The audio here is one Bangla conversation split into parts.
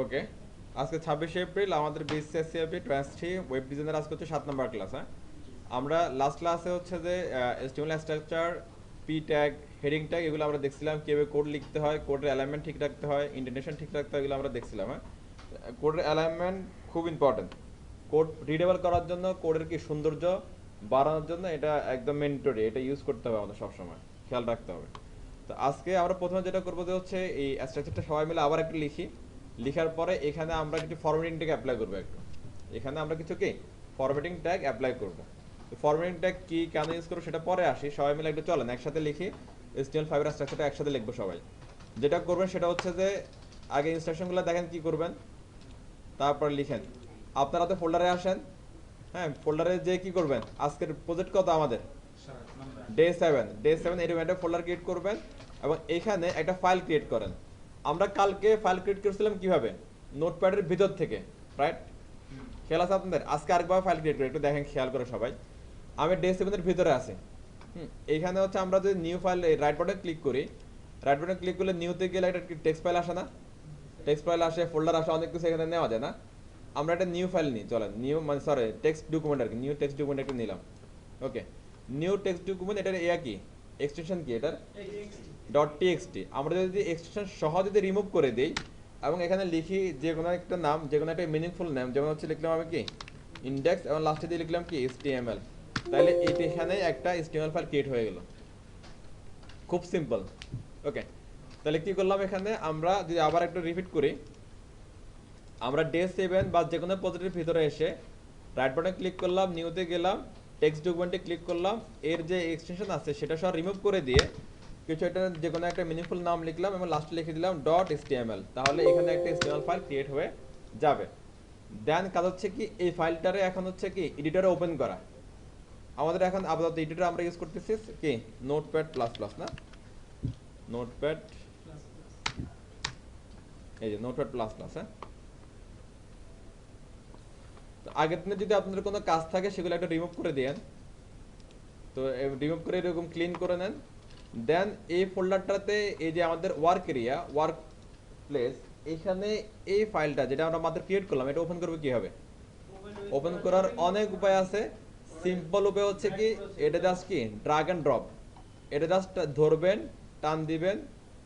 ওকে, আজকে 26শে এপ্রিল আমাদের বিএসসি ট্রান্সটি ওয়েব ডিজাইনের আজকে হচ্ছে 7 নম্বর ক্লাস। হ্যাঁ, আমরা লাস্ট ক্লাসে হচ্ছে যে HTML structure, P tag, heading tag এগুলো আমরা দেখছিলাম, কীভাবে কোড লিখতে হয়, কোডের অ্যালাইনমেন্ট ঠিক রাখতে হয়, ইন্টেনশন ঠিক রাখতে হয়, এগুলো আমরা দেখছিলাম। হ্যাঁ, কোডের অ্যালাইনমেন্ট খুব ইম্পর্টেন্ট। কোড রিডেবল করার জন্য, কোডের কি সৌন্দর্য বাড়ানোর জন্য এটা একদম মেন্টরি, এটা ইউজ করতে হবে আমাদের সবসময়, খেয়াল রাখতে হবে। তো আজকে আমরা প্রথমে যেটা করবো যে হচ্ছে এই স্ট্রাকচারটা সবাই মিলে আবার একটু লিখি। লিখার পরে এখানে আমরা কিছু ফরম্যাটিং ট্যাগ অ্যাপ্লাই করবো একটু। এখানে আমরা কিছু কি ফরম্যাটিং ট্যাগ অ্যাপ্লাই করবো। তো ফরম্যাটিং ট্যাগ কি কেন ইউজ করবো সেটা পরে আসি, সবাই মিলে একটু চলেন একসাথে লিখি। HTML5 এর স্ট্রাকচারটা একসাথে লিখবো সবাই। যেটা করবেন সেটা হচ্ছে যে আগে ইনস্ট্রাকশনগুলো দেখেন কি করবেন, তারপর লিখেন। আপনারা তো ফোল্ডারে আসেন। হ্যাঁ, ফোল্ডারে যে কি করবেন, আজকের প্রজেক্ট কত আমাদের, ডে 7 এরকম একটা ফোল্ডার ক্রিয়েট করবেন এবং এখানে একটা ফাইল ক্রিয়েট করেন। আমরা কালকে ফাইল ক্রিয়েট করেছিলাম কিভাবে, নোটপ্যাডের ভিতর থেকে, রাইট? খেয়াল আছে আপনাদের? আজকে আরেকবার ফাইল ক্রিয়েট করে একটু দেখেন, খেয়াল করে সবাই। আমি ডে 7 এর ভিতরে আছি। এইখানে হচ্ছে আমরা যদি new file right button click করি, রাইট বাটন ক্লিক করলে নিউতে গেলে একটা টেক্সট ফাইল আসে না? টেক্সট ফাইল আসে, ফোল্ডার আসে, অনেক কিছু এখানে নেওয়া যায় না? আমরা একটা নিউ ফাইল নিই, চলেন নিউ মানে সরি টেক্সট ডকুমেন্ট আর কি, নিউ টেক্সট ডকুমেন্ট একটা নিলাম। ওকে, নিউ টেক্সট ডকুমেন্ট, এটার কি এক্সটেনশন কি এটার, ডট টিএক্সটি। আমরা যদি এক্সটেনশন সহ যদি রিমুভ করে দিই এবং এখানে লিখি যে কোনো একটা নাম, যে কোনো একটা মিনিংফুল নাম, যেমন হচ্ছে লিখলাম আমি কি ইন্ডেক্স এবং লাস্টে দিয়ে লিখলাম কি HTML, তাহলে এখানে একটা HTML ফাইল ক্রিয়েট হয়ে গেল। খুব সিম্পল। ওকে, তাহলে কি করলাম, এখানে আমরা যদি আবার একটু রিপিট করি, আমরা ডে 7 বা যে কোনো প্রজেক্টের ভিতরে এসে রাইট বাটনে ক্লিক করলাম, নিউতে গেলাম, টেক্সট ডকুমেন্টে ক্লিক করলাম, এর যে এক্সটেনশন আছে সেটা সব রিমুভ করে দিয়ে কিছু একটা যে কোনো একটা মিনিংফুল নাম লিখলাম এবং লাস্টে লিখে দিলাম ডট HTML, তাহলে এখানে একটা HTML ফাইল ক্রিয়েট হয়ে যাবে। দেন কাজ হচ্ছে কি, এই ফাইলটারে এখন হচ্ছে কি এডিটরে ওপেন করা। আমাদের এখন আপাতত এডিটর আমরা ইউজ করতেছি কি নোটপ্যাড প্লাস প্লাস, না নোটপ্যাড, এই যে নোটপ্যাড প্লাস প্লাস। হ্যাঁ, আগের দিনে যদি আপনাদের কোনো কাজ থাকে সেগুলো একটা রিমুভ করে দেন, তো রিমুভ করে এরকম ক্লিন করে নেন। দেন এই ফোল্ডারটাতে এই যে আমাদের ওয়ার্ক এরিয়া, ওয়ার্ক প্লেস, এখানে এই ফাইলটা যেটা আমরা মাত্র ক্রিয়েট করলাম এটা ওপেন করবে কিভাবে? ওপেন করার অনেক উপায় আছে। সিম্পল উপায় হচ্ছে কি, এটা জাস্ট কি ড্রাগ অ্যান্ড ড্রপ, এটা জাস্ট ধরবেন, টান দিবেন,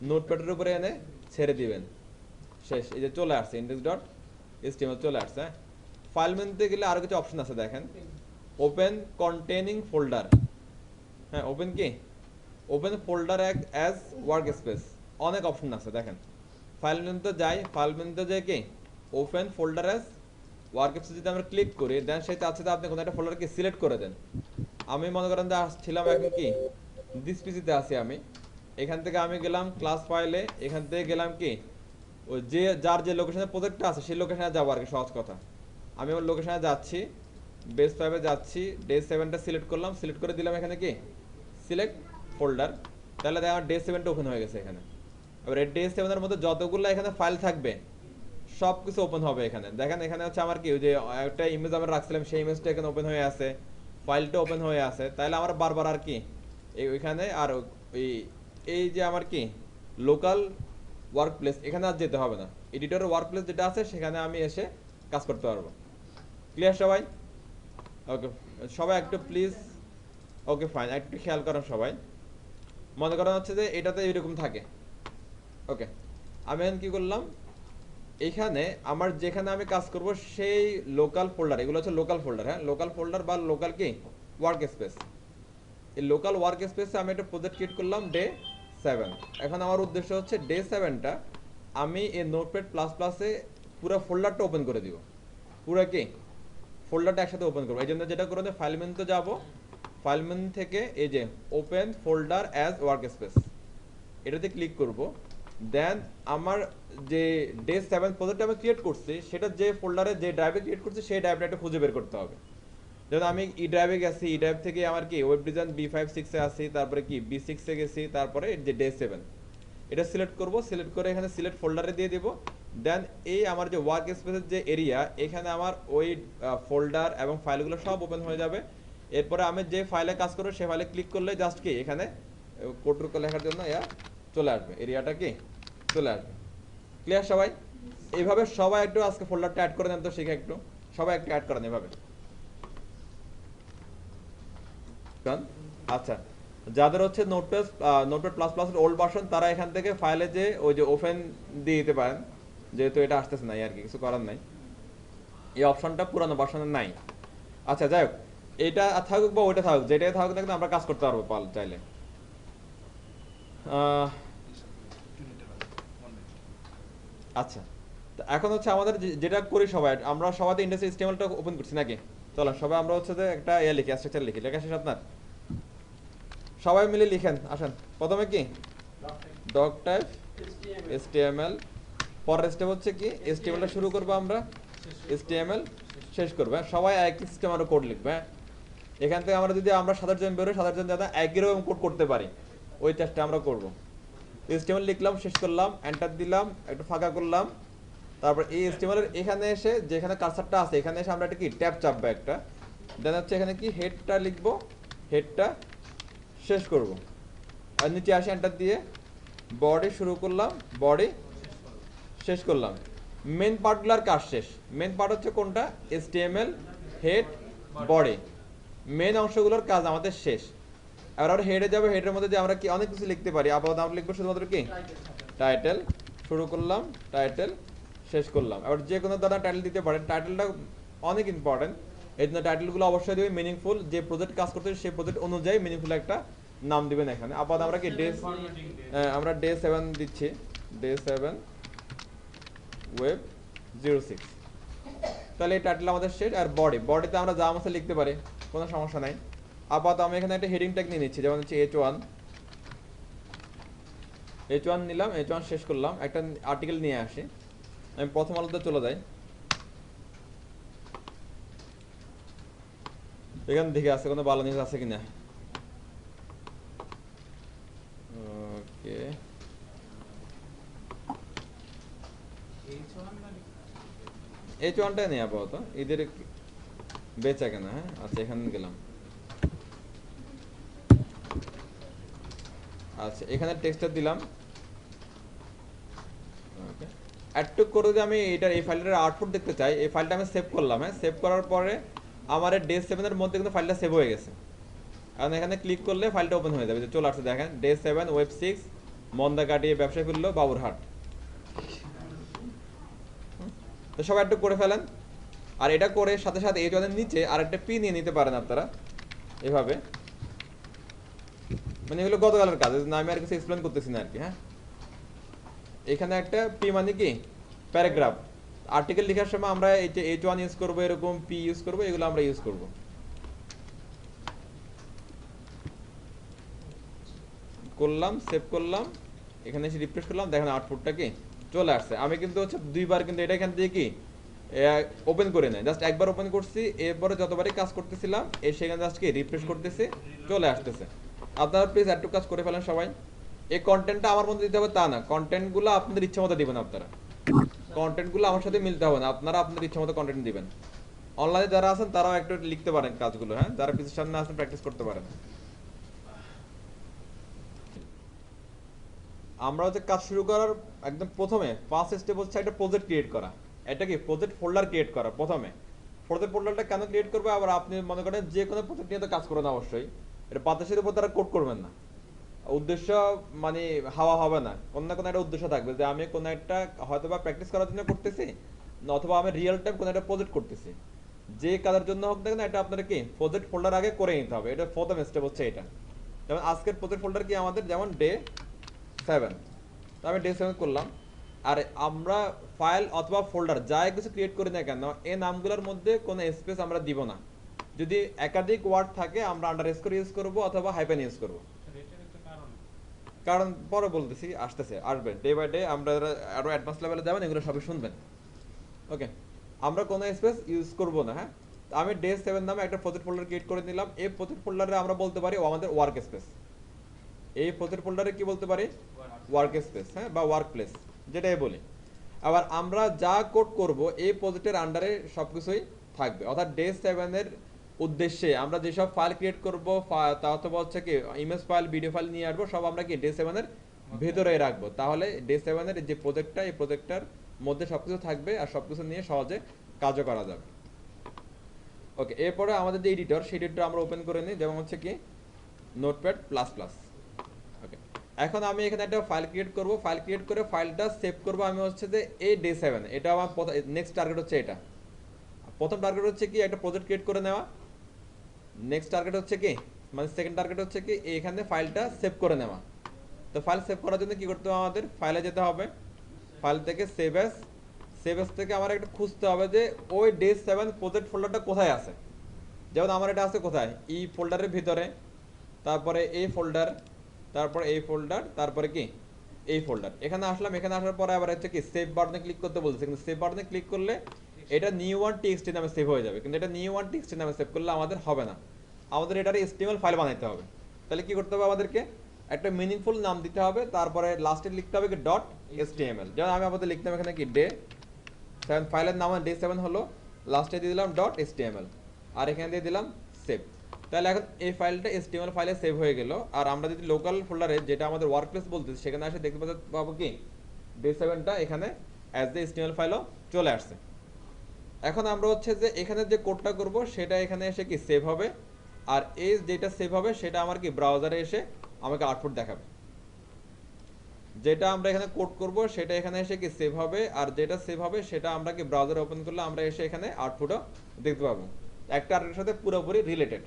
নোটপ্যাডের উপরে এনে ছেড়ে দিবেন, শেষ। এই যে চলে আসছে ইন্ডেক্স ডট HTML চলে আসছে। ফাইল মেনুতে গেলে আরো কিছু অপশন আছে দেখেন, ওপেন কন্টেনিং ফোল্ডার। হ্যাঁ, ওপেন কি, open folder as work space, অনেক অপশন আছে দেখেন। ফাইল মেনুতে যাই, ফাইল মেনুতে যাই কি open folder as work space যদি আমরা ক্লিক করি, দেন সেটা আছে আপনি কোনো একটা ফোল্ডারকে সিলেক্ট করে দেন। আমি মনে করেন যে আসছিলাম এখন কি দিস পিসিতে আছি আমি, এখান থেকে আমি গেলাম ক্লাস ফাইলে, এখান থেকে গেলাম কি ওই যে যার যে লোকেশনে প্রজেক্টটা আছে সেই লোকেশনে যাবো আর কি, সহজ কথা। আমি ওর লোকেশনে যাচ্ছি, বেস 5-এ যাচ্ছি, ডে 7টা সিলেক্ট করলাম, সিলেক্ট করে দিলাম এখানে কি সিলেক্ট ফোল্ডার, তাহলে দেখো ডে 7টা ওপেন হয়ে গেছে এখানে। এবার ডে 7-এর মধ্যে যতগুলো এখানে ফাইল থাকবে সব কিছু ওপেন হবে এখানে। দেখেন এখানে হচ্ছে আমার কি ওই যে একটা ইমেজ আমরা রাখছিলাম সেই ইমেজটা এখানে ওপেন হয়ে আছে, ফাইলটা ওপেন হয়ে আছে। তাহলে আমার বারবার আর কি ওইখানে আর ওই এই যে আমার কি লোকাল ওয়ার্ক প্লেস এখানে আর যেতে হবে না, এডিটরের ওয়ার্ক প্লেস যেটা আছে সেখানে আমি এসে কাজ করতে পারবো। ক্লিয়ার সবাই? ওকে, সবাই একটু প্লিজ, ওকে ফাইন, একটু খেয়াল করেন সবাই। মনে করা হচ্ছে যে এটাতে এরকম থাকে। ওকে, আমি এখন কি করলাম, এখানে আমার যেখানে আমি কাজ করব সেই লোকাল ফোল্ডার, এগুলো হচ্ছে লোকাল ফোল্ডার। হ্যাঁ, লোকাল ফোল্ডার বা লোকাল কি ওয়ার্ক স্পেস, এই লোকাল ওয়ার্ক স্পেসে আমি একটা প্রজেক্ট ক্রিয়েট করলাম ডে 7। এখন আমার উদ্দেশ্য হচ্ছে ডে 7টা আমি এই নোটপ্যাড প্লাস প্লাসে পুরো ফোল্ডারটা ওপেন করে দিব, পুরো কি ফোল্ডারটা একসাথে ওপেন করবো। এই জন্য যেটা করবো ফাইল মেনুতে যাবো, ফাইল মেনু থেকে এই যে open folder as work space এটাতে ক্লিক করব। দেন আমার যে ডে 7 প্রজেক্ট আমি ক্রিয়েট করছি সেটা যে ফোল্ডারে যে ড্রাইভে ক্রিয়েট করছি সেই ড্রাইভটা একটা খুঁজে বের করতে হবে। যেমন আমি ই ড্রাইভে গেছি, ই ড্রাইভ থেকে আমার কি ওয়েব ডিজাইন B5-6-এ আসি, তারপরে কি B6-এ গেছি, তারপরে যে ডে 7 এটা সিলেক্ট করব, সিলেক্ট করে এখানে সিলেক্ট ফোল্ডারে দিয়ে দিব। দেন এই আমার যে ওয়ার্ক স্পেসের যে এরিয়া এখানে আমার ওই ফোল্ডার এবং ফাইলগুলো সব ওপেন হয়ে যাবে। এরপরে আমি যে ফাইলে কাজ করবো সেই ফাইলে ক্লিক করলে জাস্ট কি এখানে কোড লেখার জন্য চলে আসবে, এরিয়াটা কি চলে আসবে। ক্লিয়ার সবাই? এইভাবে সবাই একটু আজকে ফোল্ডারটা অ্যাড করে নেন তো, শিখে একটু সবাই একটু অ্যাড করেন এভাবে। আচ্ছা, যাদের হচ্ছে notepad notepad plus plus old version, তারা এখান থেকে ফাইলে যে ওই যে ওপেন দিয়ে দিতে পারেন, যেহেতু এটা আসতেছে নাই আর কি, কিছু করার নাই, এই অপশনটা পুরানো ভার্সনের নাই। আচ্ছা যাই হোক, এটা থাকুক বা ওইটা থাকুক, যেটাই থাকুক না কিন্তু আমরা কাজ করতে পারবো চাইলে। আচ্ছা, তো এখন হচ্ছে আমাদের যেটা করি সবাই, আমরা সবাই ইন্ডাস্ট্রি এইচটিএমএলটা ওপেন করছি নাকি? চলো সবাই আমরা হচ্ছে যে একটা লিখি, স্ট্রাকচার লিখি। লেখা শেষ আপনার? সবাই মিলে লিখেন, আসেন। প্রথমে কি ডক টাইপ এইচটিএমএল, পরের স্টেপ হচ্ছে কি এইচটিএমএলটা শুরু করবো আমরা, এইচটিএমএল শেষ করবো। সবাই একই সিস্টেম আরো কোড লিখবে। এখান থেকে আমরা যদি আমরা 7 জন বেরোই, 7 জন যাতে একই রকম কোড করতে পারি, ওই চেষ্টা আমরা করব। এইচটিএমএল লিখলাম, শেষ করলাম, এন্টার দিলাম, একটু ফাঁকা করলাম। তারপর এই এইচটিএমএল এর এখানে এসে যেখানে কার্সারটা আছে এখানে এসে আমরা একটা কি ট্যাব চাপবো একটা, দেন হচ্ছে এখানে কি হেডটা লিখবো, হেডটা শেষ করব। আর নিচে আসে এন্টার দিয়ে বডি শুরু করলাম, বডি শেষ করলাম। মেন পার্টগুলোর কাজ শেষ। মেন পার্ট হচ্ছে কোনটা? এইচটিএমএল, হেড, বডি, মেন অংশগুলোর কাজ আমাদের শেষ। এবার আমরা হেডে যাবো, হেডের মধ্যে যে আমরা কি অনেক কিছু লিখতে পারি। আপাতত আমরা লিখবো শুধুমাত্র কি টাইটেল, শুরু করলাম, টাইটেল শেষ করলাম। এবার যে কোনো ধরনের টাইটেল দিতে পারেন, টাইটেলটা অনেক ইম্পর্টেন্ট। এই জন্য টাইটেলগুলো অবশ্যই দেবে মিনিংফুল, যে প্রজেক্ট কাজ করতে সেই প্রজেক্ট অনুযায়ী মিনিংফুল একটা নাম দিবেন এখানে। আপাতত আমরা কি ডে, আমরা ডে 7 দিচ্ছি, ডে 7 ওয়েব 06। তাহলে এই টাইটেল আমাদের শেষ। আর বডি, বডিতে আমরা যা মতো লিখতে পারি, কোনো সমস্যা নাই। আপাতত আমি এখানে একটা হেডিং ট্যাগ নিয়ে নিচ্ছি, যেমন হচ্ছে H1, H1 নিলাম, H1 শেষ করলাম। একটা আর্টিকেল নিয়ে আসি, আমি প্রথম আলোতে চলে যাই, এখান থেকে আছে কোনো ভালো নিউজ আছে কিনা। ওকে, H1টাই নেই আপাতত, এদের বেচা কেনা। হ্যাঁ আচ্ছা, এখানে গেলাম। আচ্ছা, এখানে টেক্সটটা দিলাম। ওকে, একটু করে যদি আমি এটার এই ফাইলটার আউটপুট দেখতে চাই, এই ফাইলটা আমি সেভ করলাম। হ্যাঁ, সেভ করার পরে আমার ডে 7 এর মধ্যে কিন্তু ফাইলটা সেভ হয়ে গেছে। এখন এখানে ক্লিক করলে ফাইলটা ওপেন হয়ে যাবে, চলে আসছে দেখেন, ডে 7 ওয়েব 6 মন্দা কাটিয়ে ব্যবসা করলো বাবুরহাট। তো সবাই একটু করে ফেলেন। আর এটা করে সাথে সাথে এই জনের নিচে আরেকটা পি নিয়ে নিতে পারেন আপনারা এভাবে। মানে এগুলো গতকালের কাজ, আমি আর কিছু এক্সপ্লেন করতেছি না আর কি। হ্যাঁ, এখানে একটা পি মানে কি প্যারাগ্রাফ। আর্টিকেল লেখার সময় আমরা এই যে H1 ইউজ করবো, এরকম পি ইউজ করবো, এগুলো আমরা ইউজ করব। করলাম, সেভ করলাম, এখানে এসে রিফ্রেশ করলাম, দেখেন আউটপুটটা কি চলে আসছে। আমি কিন্তু হচ্ছে দুইবার কিন্তু এটা এখান থেকে কি ওপেন করে নেয়, জাস্ট একবার ওপেন করছি, এরপরে যতবারই কাজ করতেছিলাম সেখানে জাস্ট কি রিফ্রেশ করতেছি, চলে আসতেছে। আপনারা প্লিজ একটু কাজ করে ফেলেন সবাই। এই কন্টেন্টটা আমার মধ্যে দিতে হবে তা না, কন্টেন্টগুলো আপনাদের ইচ্ছা মতো দিবেন আপনারা, কন্টেন্টগুলো আমার সাথে মিলতে হবে না, আপনারা আপনাদের ইচ্ছা মতো কন্টেন্ট দিবেন। অনলাইনে যারা আছেন তারাও একটু লিখতে পারেন কাজগুলো। হ্যাঁ, যারা পিছনের সামনে আসেন প্র্যাকটিস করতে পারেন। আমরা হচ্ছে কাজ শুরু করার একদম প্রথমে ফার্স্ট স্টেপ হচ্ছে একটা প্রজেক্ট ক্রিয়েট করা। এটা কি প্রজেক্ট ফোল্ডার ক্রিয়েট করা প্রথমে। প্রজেক্ট ফোল্ডারটা কেন ক্রিয়েট করবে? আবার আপনি মনে করেন যে কোনো প্রজেক্ট নিয়ে তো কাজ করেন অবশ্যই, এটা বাতাসের উপর তারা কোড করবেন না। উদ্দেশ্য মানে হাওয়া হবে না, কোনো না কোনো একটা উদ্দেশ্য থাকবে, যে আমি কোনো একটা হয়তো বা প্র্যাকটিস করার জন্য করতেছি, অথবা আমি রিয়েল টাইম কোনো একটা প্রজেক্ট করতেছি। যে কাজের জন্য হোক না কেন, এটা আপনার কি প্রজেক্ট ফোল্ডার আগে করে নিতে হবে। এটা প্রথম স্টেপ হচ্ছে এটা। যেমন আজকের প্রজেক্ট ফোল্ডার কি আমাদের, যেমন ডে 7, তো আমি ডে 7 করলাম। আর আমরা ফাইল অথবা ফোল্ডার যাই কিছু ক্রিয়েট করি না কেন, এই নামগুলোর মধ্যে কোনো স্পেস আমরা দিব না। যদি একাধিক ওয়ার্ড থাকে আমরা আন্ডারস্কোর ইউজ করব অথবা হাইফেন ইউজ করব। কারণ পরে বলতেছি, আসবে ডে বাই ডে, আমরা আরো অ্যাডভান্স লেভেলে যাবেন, এগুলো সবই শুনবেন। ওকে, আমরা কোনো স্পেস ইউজ করব না। হ্যাঁ, আমি ডে 7 নামে একটা প্রজেক্ট ফোল্ডার ক্রিয়েট করে নিলাম। এই প্রজেক্ট ফোল্ডারে আমরা বলতে পারি আমাদের ওয়ার্ক স্পেস। এই প্রজেক্ট ফোল্ডারে কি বলতে পারি? ওয়ার্ক স্পেস, হ্যাঁ, বা ওয়ার্ক প্লেস, যেটাই বলি। আবার আমরা যা কোড করব এই প্রজেক্টের আন্ডারে সবকিছুই থাকবে। অর্থাৎ ডে 7 এর উদ্দেশ্যে আমরা যেসব ফাইল ক্রিয়েট করবো, তা অথবা হচ্ছে কি ইমেজ ফাইল, ভিডিও ফাইল নিয়ে আসবো, সব আমরা কি ডে 7 এর ভেতরে রাখবো। তাহলে ডে 7 এর যে প্রজেক্টটা, এই প্রজেক্টটার মধ্যে সবকিছু থাকবে আর সবকিছু নিয়ে সহজে কাজও করা যাবে। ওকে, এরপরে আমাদের যে এডিটর সেই এডিটর আমরা ওপেন করে নিই, যেমন হচ্ছে কি নোটপ্যাড প্লাস প্লাস। ওকে, এখন আমি এখানে একটা ফাইল ক্রিয়েট করব। ফাইল ক্রিয়েট করে ফাইলটা সেভ করব আমি হচ্ছে যে এই ডে7। এটা আমার নেক্সট টার্গেট হচ্ছে এটা। প্রথম টার্গেট হচ্ছে কি একটা প্রজেক্ট ক্রিয়েট করে নেওয়া। নেক্সট টার্গেট হচ্ছে কি মানে সেকেন্ড টার্গেট হচ্ছে কি এখানে ফাইলটা সেভ করে নেওয়া। তো ফাইল সেভ করার জন্য কি করতে হবে, আমাদের ফাইলে যেতে হবে, ফাইল থেকে সেভ এস থেকে আমার একটা খুঁজতে হবে যে ওই ডে7 প্রজেক্ট ফোল্ডারটা কোথায় আছে। যেমন আমার এটা আছে কোথায়, ই ফোল্ডারের ভিতরে, তারপরে এই ফোল্ডার, তারপরে এই ফোল্ডার, তারপরে কি এই ফোল্ডার। এখানে আসলাম, এখানে আসার পরে আবার হচ্ছে কি সেভ বাটনে ক্লিক করতে বলছে, কিন্তু সেভ বাটনে ক্লিক করলে এটা নিউ ওয়ান টিএক্সটি নামে সেভ হয়ে যাবে, কিন্তু এটা নিউ ওয়ান টিএক্সটি নামে সেভ করলে আমাদের হবে না, আমাদের এটার এইচটিএমএল ফাইল বানাইতে হবে। তাহলে কি করতে হবে, আমাদেরকে একটা মিনিংফুল নাম দিতে হবে, তারপরে লাস্টে লিখতে হবে কি ডট এইচটিএমএল। যেমন আমি আমাদের লিখতাম এখানে কি ডে7, ফাইলের নাম ডে7 হলো, লাস্টে দিয়ে দিলাম ডট এইচটিএমএল, আর এখানে দিয়ে দিলাম সেভ। তাহলে এখন এই ফাইলটা এইচটিএমএল ফাইলে সেভ হয়ে গেল। আর আমরা যদি লোকাল ফোল্ডারে, যেটা আমাদের ওয়ার্কপ্লেস বলতেছে, সেখানে এসে দেখতে পাবো কি ডে7টা এখানে অ্যাজ দ্য এইচটিএমএল ফাইলও চলে আসছে। এখন আমরা হচ্ছে যে এখানে যে কোডটা করব সেটা এখানে এসে কি সেভ হবে, আর এই যেটা সেভ হবে সেটা আমার কি ব্রাউজারে এসে আমাকে আউটপুট দেখাবে। যেটা আমরা এখানে কোড করব সেটা এখানে এসে কি সেভ হবে, আর যেটা সেভ হবে সেটা আমরা কি ব্রাউজারে ওপেন করলে আমরা এসে এখানে আউটপুটও দেখতে পাবো, একটা আরেকটার সাথে পুরোপুরি রিলেটেড।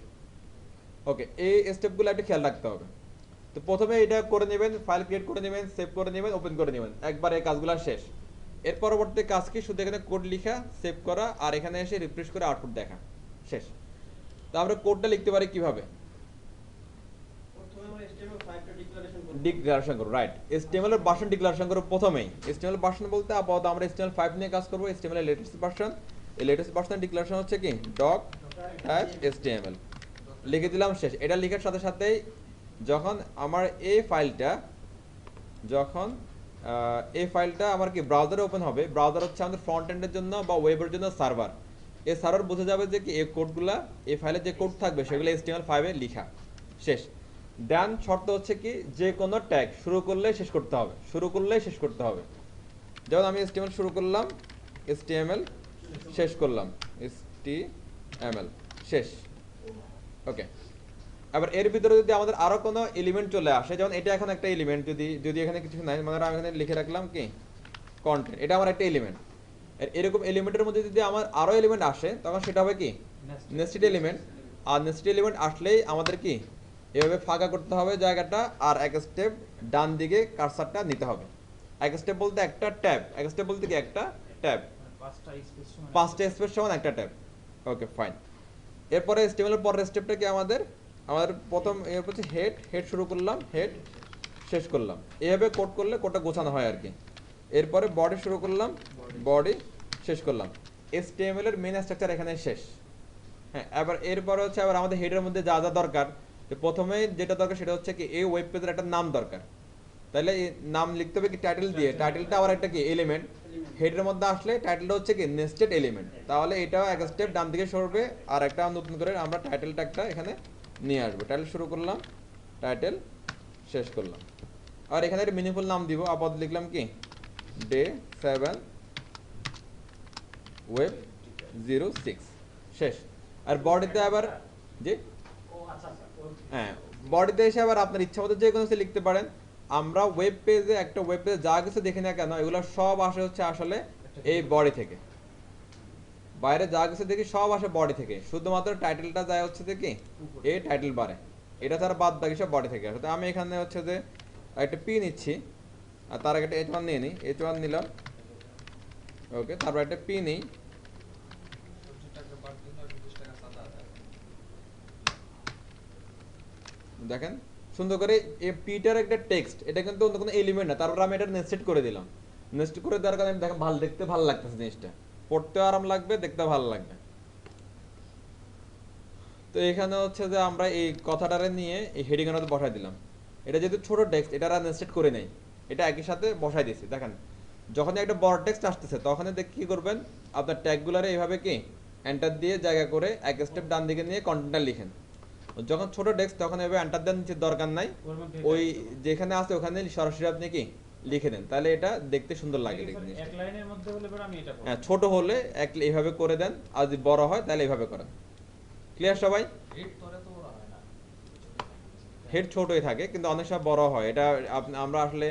ওকে, এই স্টেপগুলো একটু খেয়াল রাখতে হবে। তো প্রথমে এটা করে নেবেন, ফাইল ক্রিয়েট করে নেবেন, সেভ করে নেবেন, ওপেন করে নেবেন, একবার এই কাজগুলো শেষ। এর পরবর্তী কাজ কি, শুধু এখানে কোড লিখা, সেভ করা, আর এখানে এসে রিফ্রেশ করে আউটপুট দেখা, শেষ। তো আমরা কোডটা লিখতে পারি কিভাবে, ডিক্লারেশন করব, রাইট। HTML এর ভার্সন ডিক্লারেশন করব প্রথমেই। HTML ভার্সন বলতে আপাতত আমরা HTML5 নিয়ে কাজ করব, HTML এর লেটেস্ট ভার্সন। এই লেটেস্ট ভার্সনের ডিক্লারেশন হচ্ছে কি doc.html, লিখে দিলাম, শেষ। এটা লেখার সাথে সাথেই যখন আমার এই ফাইলটা আমার কি ব্রাউজারে ওপেন হবে, ব্রাউজার হচ্ছে আমাদের ফ্রন্ট এন্ডের জন্য বা ওয়েবের জন্য সার্ভার, এই সার্ভার বুঝে যাবে যে কি এই কোডগুলা, এই ফাইলে যে কোড থাকবে সেগুলো HTML5 এ লেখা, শেষ। দেন শর্ত হচ্ছে কি যে কোনো ট্যাগ শুরু করলেই শেষ করতে হবে, যেমন আমি HTML শুরু করলাম, HTML শেষ করলাম, HTML শেষ। ওকে, আবার এর ভিতরে যদি আমাদের আরো কোনো এলিমেন্ট চলে আসে, যেমন এটা এখন একটা এলিমেন্ট, যদি এখানে কিছু নাই, মানে আমি এখানে লিখে রাখলাম কি কন্টেন্ট, এটা আমার একটা এলিমেন্ট। এরকম এলিমেন্টের মধ্যে যদি আমার আরো এলিমেন্ট আসে তখন সেটা হবে কি নেস্টেড এলিমেন্ট। আর নেস্টেড এলিমেন্ট আসলেই আমাদের কি এভাবে ফাঁকা করতে হবে জায়গাটা, আর এক স্টেপ ডান দিকে কার্সারটা নিতে হবে। এক স্টেপ বলতে একটা ট্যাব, এক স্টেপ বলতে কি একটা ট্যাব, পাঁচটা স্পেস সমান একটা ট্যাব। ওকে, ফাইন। এরপরে HTML এর পরের স্টেপটা কি আমাদের প্রথম এরপর হচ্ছে হেড শুরু করলাম, হেড শেষ করলাম, এইভাবে কোড করলে কোডটা গোছানো হয় আর কি। এরপরে বডি শুরু করলাম, বডি শেষ করলাম, HTML এর মেইন স্ট্রাকচার এখানে শেষ। হ্যাঁ, এবার এরপরে হচ্ছে আবার আমাদের হেডের মধ্যে যা যা দরকার, প্রথমে যেটা দরকার সেটা হচ্ছে কি এই ওয়েব পেজের একটা নাম দরকার। তাহলে এই নাম লিখতে হবে কি টাইটেল দিয়ে, টাইটেলটা আবার একটা কি এলিমেন্ট, হেডের মধ্যে আসলে টাইটেলটা হচ্ছে কি নেস্টেড এলিমেন্ট, তাহলে এটাও এক স্টেপ ডান দিকে সরবে, আর একটা নতুন করে আমরা টাইটেল ট্যাগটা এখানে নিয়ে আসবো। টাইটেল শুরু করলাম, টাইটেল শেষ করলাম, আর এখানে একটা মিনিংফুল নাম দিব, আপাতত লিখলাম কি ডে7 ওয়েব 06, শেষ। আর বডিতে আবার জি হ্যাঁ, বডিতে এসে আবার আপনার ইচ্ছা মতো যে কোনো কিছু লিখতে পারেন। আমরা ওয়েব পেজে যা কিছু দেখি না কেন এগুলো সব আসে হচ্ছে আসলে এই বডি থেকে, বাইরে যা কিছু দেখি সব আসে বডি থেকে, শুধুমাত্র টাইটেলটা যায় হচ্ছে যে কি এই টাইটেল বারে, এটা ছাড়া বাদ বাকি সব বডি থেকে আসে। তো আমি এখানে হচ্ছে যে একটা পি নিচ্ছি, আর তার আগে একটা H1 নিয়ে নিই, H1 নিলাম, ওকে, তারপর একটা পি নিই, দেখেন সুন্দর করে এই পিটার একটা টেক্সট, এটা কিন্তু অন্য কোনো এলিমেন্ট না, তারপর আমি এটা নেস্টেড করে দিলাম। নেস্টেড করে দেওয়ার কারণে দেখেন দেখতে ভালো লাগতেছে, জিনিসটা পড়তেও আরাম লাগবে, দেখতে ভালো লাগবে। তো এখানে হচ্ছে যে আমরা এই কথাটারে নিয়ে এই হেডিং এর মধ্যে বসাই দিলাম। এটা যেহেতু ছোট টেক্সট, এটা আর নেস্টেড করে নেই, এটা একই সাথে বসাই দিয়েছি। দেখেন যখনই একটা বড় টেক্সট আসতেছে তখনই কি করবেন, আপনার ট্যাগগুলারে এইভাবে কি এন্টার দিয়ে জায়গা করে এক স্টেপ ডান দিকে নিয়ে কন্টেন্টটা লিখেন। যখন ছোট টেক্সট তখন এভাবে এন্টার দেওয়ার নিচে দরকার নাই, ওই যেখানে আছে ওখানে সরাসরি আপনি কি লিখে দেন, তাহলে এটা দেখতে সুন্দর লাগে দেখতে জিনিসটা। এক লাইনের মধ্যে হলে পরে আমি এটা করব। হ্যাঁ, ছোট হলে এইভাবে করে দেন, আর যদি বড় হয় তাহলে এইভাবে করেন। ক্লিয়ার সবাই? হেড তোরে তো বড় হয় না। হেড ছোটই থাকে কিন্তু অনেক সময় বড় হয়, এটা আমরা আসলে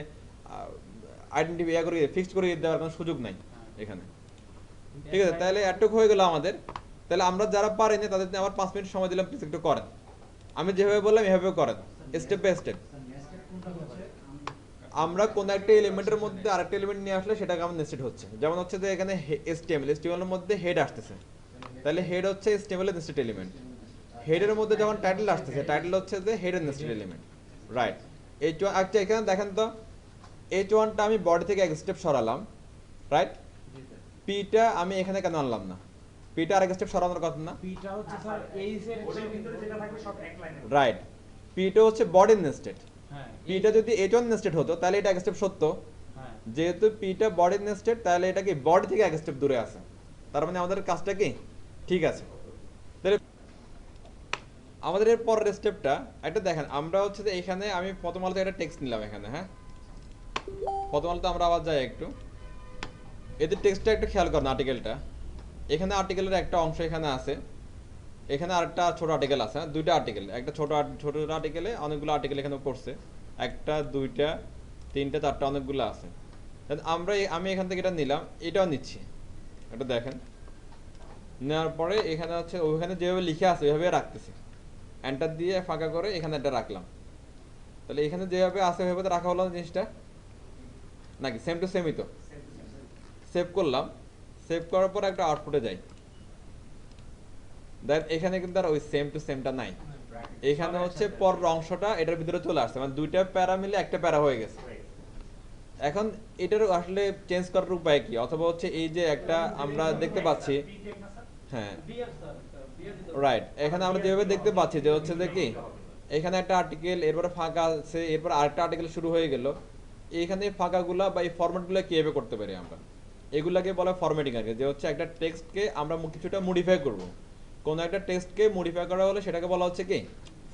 আইডেন্টিফাই করে ফিক্সড করে দেওয়ার কোনো সুযোগ নাই এখানে। ঠিক আছে, তাহলে এতটুকু হয়ে গেল আমাদের। তাহলে আমরা যারা পারেনি তাদের আবার 5 মিনিট সময় দিলাম, প্লিজ একটু করেন। আমি যেভাবে বললাম এভাবে করেন, স্টেপ বাই স্টেপ। আমরা কোন একটা এলিমেন্টের মধ্যে আরেকটা এলিমেন্ট নিয়ে আসলে সেটাকে আমার নেস্টেড হচ্ছে। যেমন হচ্ছে যে এখানে HTML এর মধ্যে হেড আসতেছে, তাহলে হেড হচ্ছে HTML এর নেস্টেড এলিমেন্ট। হেডের মধ্যে যখন টাইটেল আসতেছে, টাইটেল হচ্ছে যে হেডের নেস্টেড এলিমেন্ট, রাইট। H1 আচ্ছা এখানে দেখেন তো, H1টা আমি বডি থেকে এক স্টেপ সরালাম, রাইট। পিটা আমি এখানে কেন আনলাম না? পিটা আরেক স্টেপ সরানোর কথা না? পিটা হচ্ছে স্যার এই এর ভিতরে যেটা থাকবে সব এক লাইনে, রাইট। পিটা হচ্ছে বডির নেস্টেড। হ্যাঁ পিটা যদি H1 নেস্টেড হতো তাহলে এটা এক স্টেপ সত্য। হ্যাঁ যেহেতু পিটা বডির নেস্টেড, তাহলে এটা কি বডি থেকে এক স্টেপ দূরে আছে, তার মানে আমাদের কাজটা কি ঠিক আছে। তাহলে আমাদের এর পরের স্টেপটা একটা দেখেন, আমরা হচ্ছে যে এখানে আমি প্রথম আলোতে একটা টেক্সট নিলাম এখানে, হ্যাঁ প্রথম আলোতে আমরা আবার যাই একটু, এদের টেক্সটটা একটু খেয়াল করেন, আর্টিকেলটা এখানে আর্টিকেলের একটা অংশ এখানে আছে, এখানে আরেকটা ছোট আর্টিকেল আছে, হ্যাঁ দুইটা আর্টিকেল, একটা ছোট আর্টিকেলে অনেকগুলো আর্টিকেল এখানে পড়ছে, একটা দুইটা তিনটা চারটা অনেকগুলো আছে। আমি এখান থেকে এটা নিলাম, এটাও নিচ্ছি, এটা দেখেন নেওয়ার পরে এখানে হচ্ছে ওইখানে যেভাবে লিখে আছে ওইভাবে রাখতেছি, এন্টার দিয়ে ফাঁকা করে এখানে একটা রাখলাম। তাহলে এখানে যেভাবে আছে ওইভাবে তো রাখা হলো জিনিসটা নাকি? সেম টু সেমই তো। সেভ করলাম, সেভ করার পর একটা আউটপুটে যাই, দেন এখানে কিন্তু আর ওই সেম টু সেমটা নাই, এখানে হচ্ছে পরের অংশটা এটার ভিতরে চলে আসছে, মানে দুইটা প্যারা মিলে একটা প্যারা হয়ে গেছে। এখন এটার আসলে চেঞ্জ করার উপায় কি? অথবা হচ্ছে এই যে একটা আমরা দেখতে পাচ্ছি, হ্যাঁ রাইট, এখানে আমরা যেভাবে দেখতে পাচ্ছি যে হচ্ছে যে কি এখানে একটা আর্টিকেল, এরপরে ফাঁকা আছে, এরপর আরেকটা আর্টিকেল শুরু হয়ে গেল। এইখানে ফাঁকাগুলা বা এই ফরম্যাটগুলো কিভাবে করতে পারি আমরা? এগুলাকে বলা ফরম্যাটিং আর কি, যে হচ্ছে একটা টেক্সটকে আমরা কিছুটা মডিফাই করব। কোনো একটা টেক্সটকে মডিফাই করা হলে সেটাকে বলা হচ্ছে কি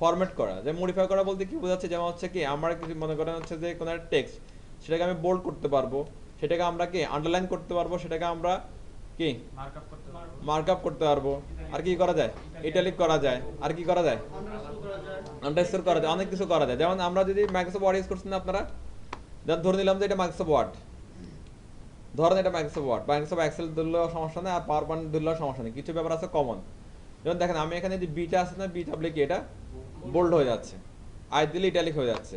ফরম্যাট করা। যে মডিফাই করা বলতে কি বোঝাচ্ছে, যেমন হচ্ছে কি আমরা কিছু মনে করেন হচ্ছে যে কোনো একটা টেক্সট, সেটাকে আমি বোল্ড করতে পারবো, সেটাকে আমরা কি আন্ডারলাইন করতে পারবো, সেটাকে আমরা কি মার্কআপ করতে পারবো, মার্কআপ করতে পারবো, আর কি করা যায় ইটালিক করা যায়, আর কি করা যায় আন্ডারস্কোর করা যায়, অনেক কিছু করা যায়। যেমন আমরা যদি মাইক্রোসফট ওয়ার্ড ইউজ করছেন আপনারা, যেমন ধরে নিলাম যে এটা মাইক্রোসফট ওয়ার্ড, ধরেন এটা মাইক্রোসফট ওয়ার্ড, মাইক্রোসফট এক্সেল দিলেও সমস্যা নেই, আর পাওয়ার পয়েন্ট দিলেও সমস্যা নেই, কিছু ব্যাপার আছে কমন। যেমন দেখেন আমি এখানে যে বিটা আছে না, বি চাপলে কি এটা বোল্ড হয়ে যাচ্ছে, আই দিলে ইটালিক হয়ে যাচ্ছে,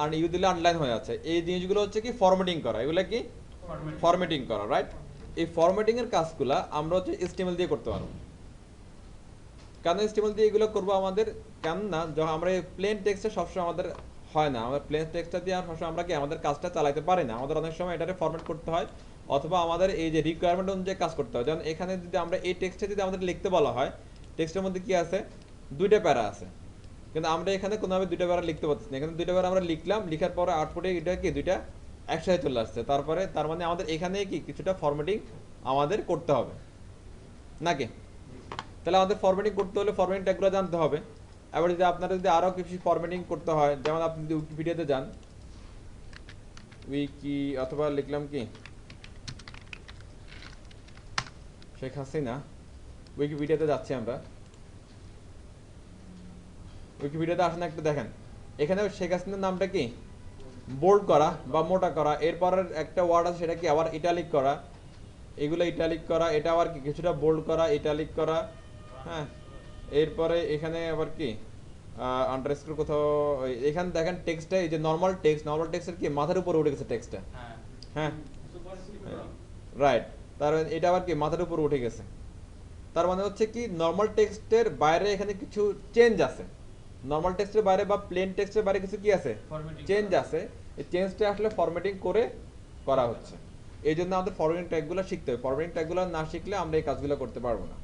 আর ইউ দিলে আন্ডারলাইন হয়ে যাচ্ছে। এই জিনিসগুলো হচ্ছে কি ফরম্যাটিং করা, এগুলো কি ফরম্যাটিং করা, রাইট। এই ফরম্যাটিং এর কাজগুলো আমরা হচ্ছে HTML দিয়ে করতে পারবো। কেন HTML দিয়ে এগুলো করবো আমাদের? কেন না, যখন আমরা প্লেন টেক্সটে সবসময় আমাদের হয় না, আমরা প্লেন টেক্সটটা দিয়ে সবসময় আমরা কি আমাদের কাজটা চালাতে পারি না, আমাদের অনেক সময় এটাকে ফরম্যাট করতে হয়, অথবা আমাদের এই যে রিকোয়ারমেন্ট অনুযায়ী কাজ করতে হয়। যেমন এখানে যদি আমরা এই টেক্সটে যদি আমাদের লিখতে বলা হয়, টেক্সটের মধ্যে কি আছে দুইটা প্যারা আছে, কিন্তু আমরা এখানে কোনোভাবে দুইটা প্যারা লিখতে পারছি না। এখানে দুইটা প্যারা আমরা লিখলাম, লিখার পরে আউটপুটে এটা কি দুইটা একসাথে চলে আসছে, তারপরে তার মানে আমাদের এখানে কি কিছুটা ফরম্যাটিং আমাদের করতে হবে নাকি? তাহলে আমাদের ফরম্যাটিং করতে হলে ফরম্যাটিং ট্যাগগুলো জানতে হবে। এবার যদি আপনারা যদি আরও কিছু ফরম্যাটিং করতে হয়, যেমন আপনি যদি উইকিপিডিয়াতে যান, উইকি অথবা লিখলাম কি শেখ হাসিনা, উইকিপিডিয়াতে যাচ্ছি আমরা, উইকিপিডিয়াতে আসেন একটু দেখেন, এখানে শেখ হাসিনার নামটা কি বোল্ড করা বা মোটা করা, এরপরের একটা ওয়ার্ড আছে সেটা কি আবার ইটালিক করা, এগুলো ইটালিক করা, এটা আবার কি কিছুটা বোল্ড করা, ইটালিক করা, হ্যাঁ। এরপরে এখানে আবার কি আন্ডারস্কোর কোথাও, এখানে দেখেন টেক্সটটা, এই যে নর্মাল টেক্সটের কি মাথার উপরে উঠে গেছে টেক্সটটা, হ্যাঁ হ্যাঁ রাইট, তার এটা আবার কি মাথার উপরে উঠে গেছে, তার মানে হচ্ছে কি নর্মাল টেক্সটের বাইরে এখানে কিছু চেঞ্জ আছে, নর্মাল টেক্সটের বাইরে বা প্লেন টেক্সটের বাইরে কিছু কি আছে চেঞ্জ আছে, এই চেঞ্জটা আসলে ফরম্যাটিং করে করা হচ্ছে। এই জন্য আমাদের ফরম্যাটিং ট্যাগগুলো শিখতে হবে, ফরম্যাটিং ট্যাগগুলো না শিখলে আমরা এই কাজগুলো করতে পারবো না।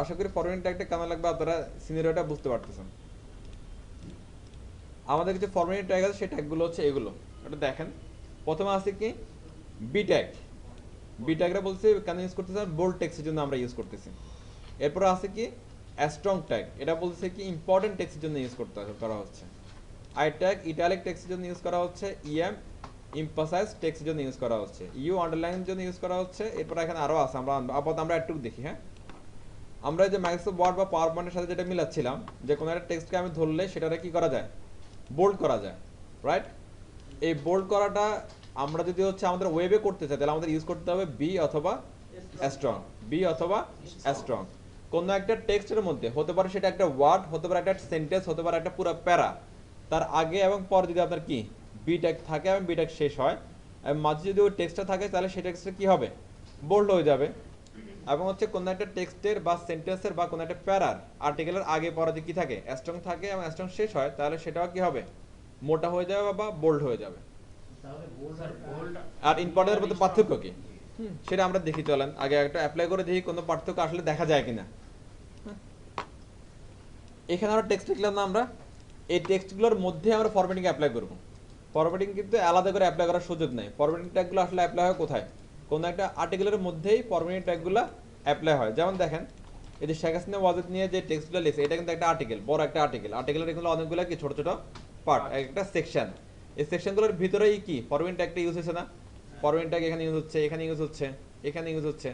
আশা করি ফরম্যাটিং ট্যাগটা কেমন লাগবে আপনারা সিনারিওটা বুঝতে পারতেছেন। আমাদের কিছু ফরম্যাটিং ট্যাগ আছে, সেই ট্যাগগুলো হচ্ছে এগুলো, এটা দেখেন। প্রথমে আছে কি বি ট্যাগ, বি ট্যাগটা বলছে কেন ইউজ করতেছে, বোল্ড টেক্সটের জন্য আমরা ইউজ করতেছি। এরপর আছে কি স্ট্রং ট্যাগ, এটা বলছে কি ইম্পর্টেন্ট টেক্সটের জন্য ইউজ করা হচ্ছে। আই ট্যাগ ইটালিক টেক্সটের জন্য ইউজ করা হচ্ছে, ইএম এমফাসাইজ টেক্সটের জন্য ইউজ করা হচ্ছে, ইউ আন্ডারলাইনের জন্য ইউজ করা হচ্ছে। এরপর এখানে আরও আছে, আমরা একটু দেখি। হ্যাঁ, আমরা যে মাইক্রোসফট ওয়ার্ড বা পাওয়ার পয়েন্টের সাথে যেটা মিলাচ্ছিলাম, যে কোনো একটা টেক্সটকে আমি ধরলে সেটাকে কি করা যায়, বোল্ড করা যায়, রাইট? এই বোল্ড করাটা আমরা যদি হচ্ছে আমাদের ওয়েবে করতে চাই, তাহলে আমাদের ইউজ করতে হবে বি অথবা স্ট্রং, বি অথবা স্ট্রং। কোনো একটা টেক্সটের মধ্যে হতে পারে সেটা একটা ওয়ার্ড, হতে পারে একটা সেন্টেন্স, হতে পারে একটা পুরো প্যারা, তার আগে এবং পরে যদি আপনার কি বি ট্যাগ থাকে এবং বি ট্যাগ শেষ হয়, এবং মাঝে যদি ওই টেক্সটটা থাকে, তাহলে সেই টেক্সটটা কি হবে, বোল্ড হয়ে যাবে। এবং হচ্ছে কোনো একটা টেক্সটের বা সেন্টেন্সের বা কোনো একটা প্যারার আর্টিকেলের আগে পরে যদি কি থাকে, স্ট্রং থাকে এবং স্ট্রং শেষ হয়, তাহলে সেটাও কি হবে, মোটা হয়ে যাবে বা বোল্ড হয়ে যাবে। আর ইম্পর্টেন্টের মধ্যে পার্থক্য কি সেটা আমরা দেখি, চলেন আগে একটা অ্যাপ্লাই করে দেখি কোনো পার্থক্য আসলে দেখা যায় কিনা। এখানে আমরা টেক্সট লিখলাম না, আমরা এই টেক্সটগুলোর মধ্যে আমরা ফরম্যাটিং অ্যাপ্লাই করব। ফরম্যাটিং কিন্তু আলাদা করে অ্যাপ্লাই করার সুযোগ নেই। ফরম্যাটিং ট্যাগগুলো আসলে অ্যাপ্লাই হয় কোথায়, কোনো একটা আর্টিকেলের মধ্যেই ফরম্যাটিং ট্যাগগুলো অ্যাপ্লাই হয়। যেমন দেখেন, এই যে শেখ হাসিনা ওয়াজেদ নিয়ে যে টেক্সটগুলো লিখছে, এটা কিন্তু একটা আর্টিকেল, বড় একটা আর্টিকেল। আর্টিকেলের এগুলো অনেকগুলো কি ছোট ছোট পার্ট, একটা সেকশন। এই সেকশনগুলোর ভিতরেই কি ফরম্যাটিং ট্যাগটা ইউজ হচ্ছে না, ফরম্যাটিং ট্যাগ এখানে ইউজ হচ্ছে, এখানে ইউজ হচ্ছে, এখানে ইউজ হচ্ছে।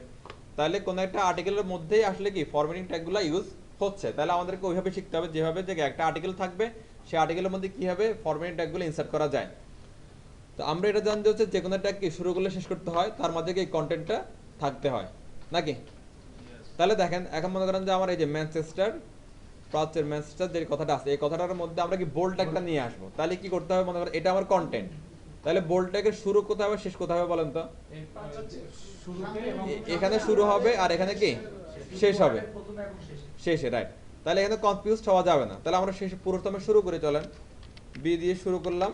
তাহলে কোনো একটা আর্টিকেলের মধ্যেই আসলে কি ফরম্যাটিং ট্যাগগুলো ইউজ হচ্ছে। তাহলে আমাদেরকে ওইভাবে শিখতে হবে, যেভাবে যে একটা আর্টিকেল থাকবে, সেই আর্টিকেলের মধ্যে কিভাবে ফরম্যাটিং ট্যাগগুলো ইনসার্ট করা যায়। তো আমরা এটা জানতে হচ্ছে যে কোনো ট্যাগ কি শুরু করলে শেষ করতে হয়, তার মধ্যে কি কন্টেন্টটা থাকতে হয় নাকি। তাহলে দেখেন, এখন মনে করেন যে আমার এই যে ম্যানচেস্টার, প্রাচ্যের ম্যানচেস্টার যে কথাটা আছে, এই কথাটার মধ্যে আমরা কি বোল্ড ট্যাগটা নিয়ে আসবো। তাহলে কি করতে হবে, মনে করেন এটা আমার কন্টেন্ট, তাহলে বোল্ড ট্যাগের শুরু কোথায় হবে, শেষ কোথায় হবে বলেন তো। এখানে শুরু হবে আর এখানে কি শেষ হবে, শেষে, রাইট। তাহলে এখানে কনফিউজড হওয়া যাবে না। তাহলে আমরা শেষ পুরোটা শুরু করে চলেন, বি দিয়ে শুরু করলাম,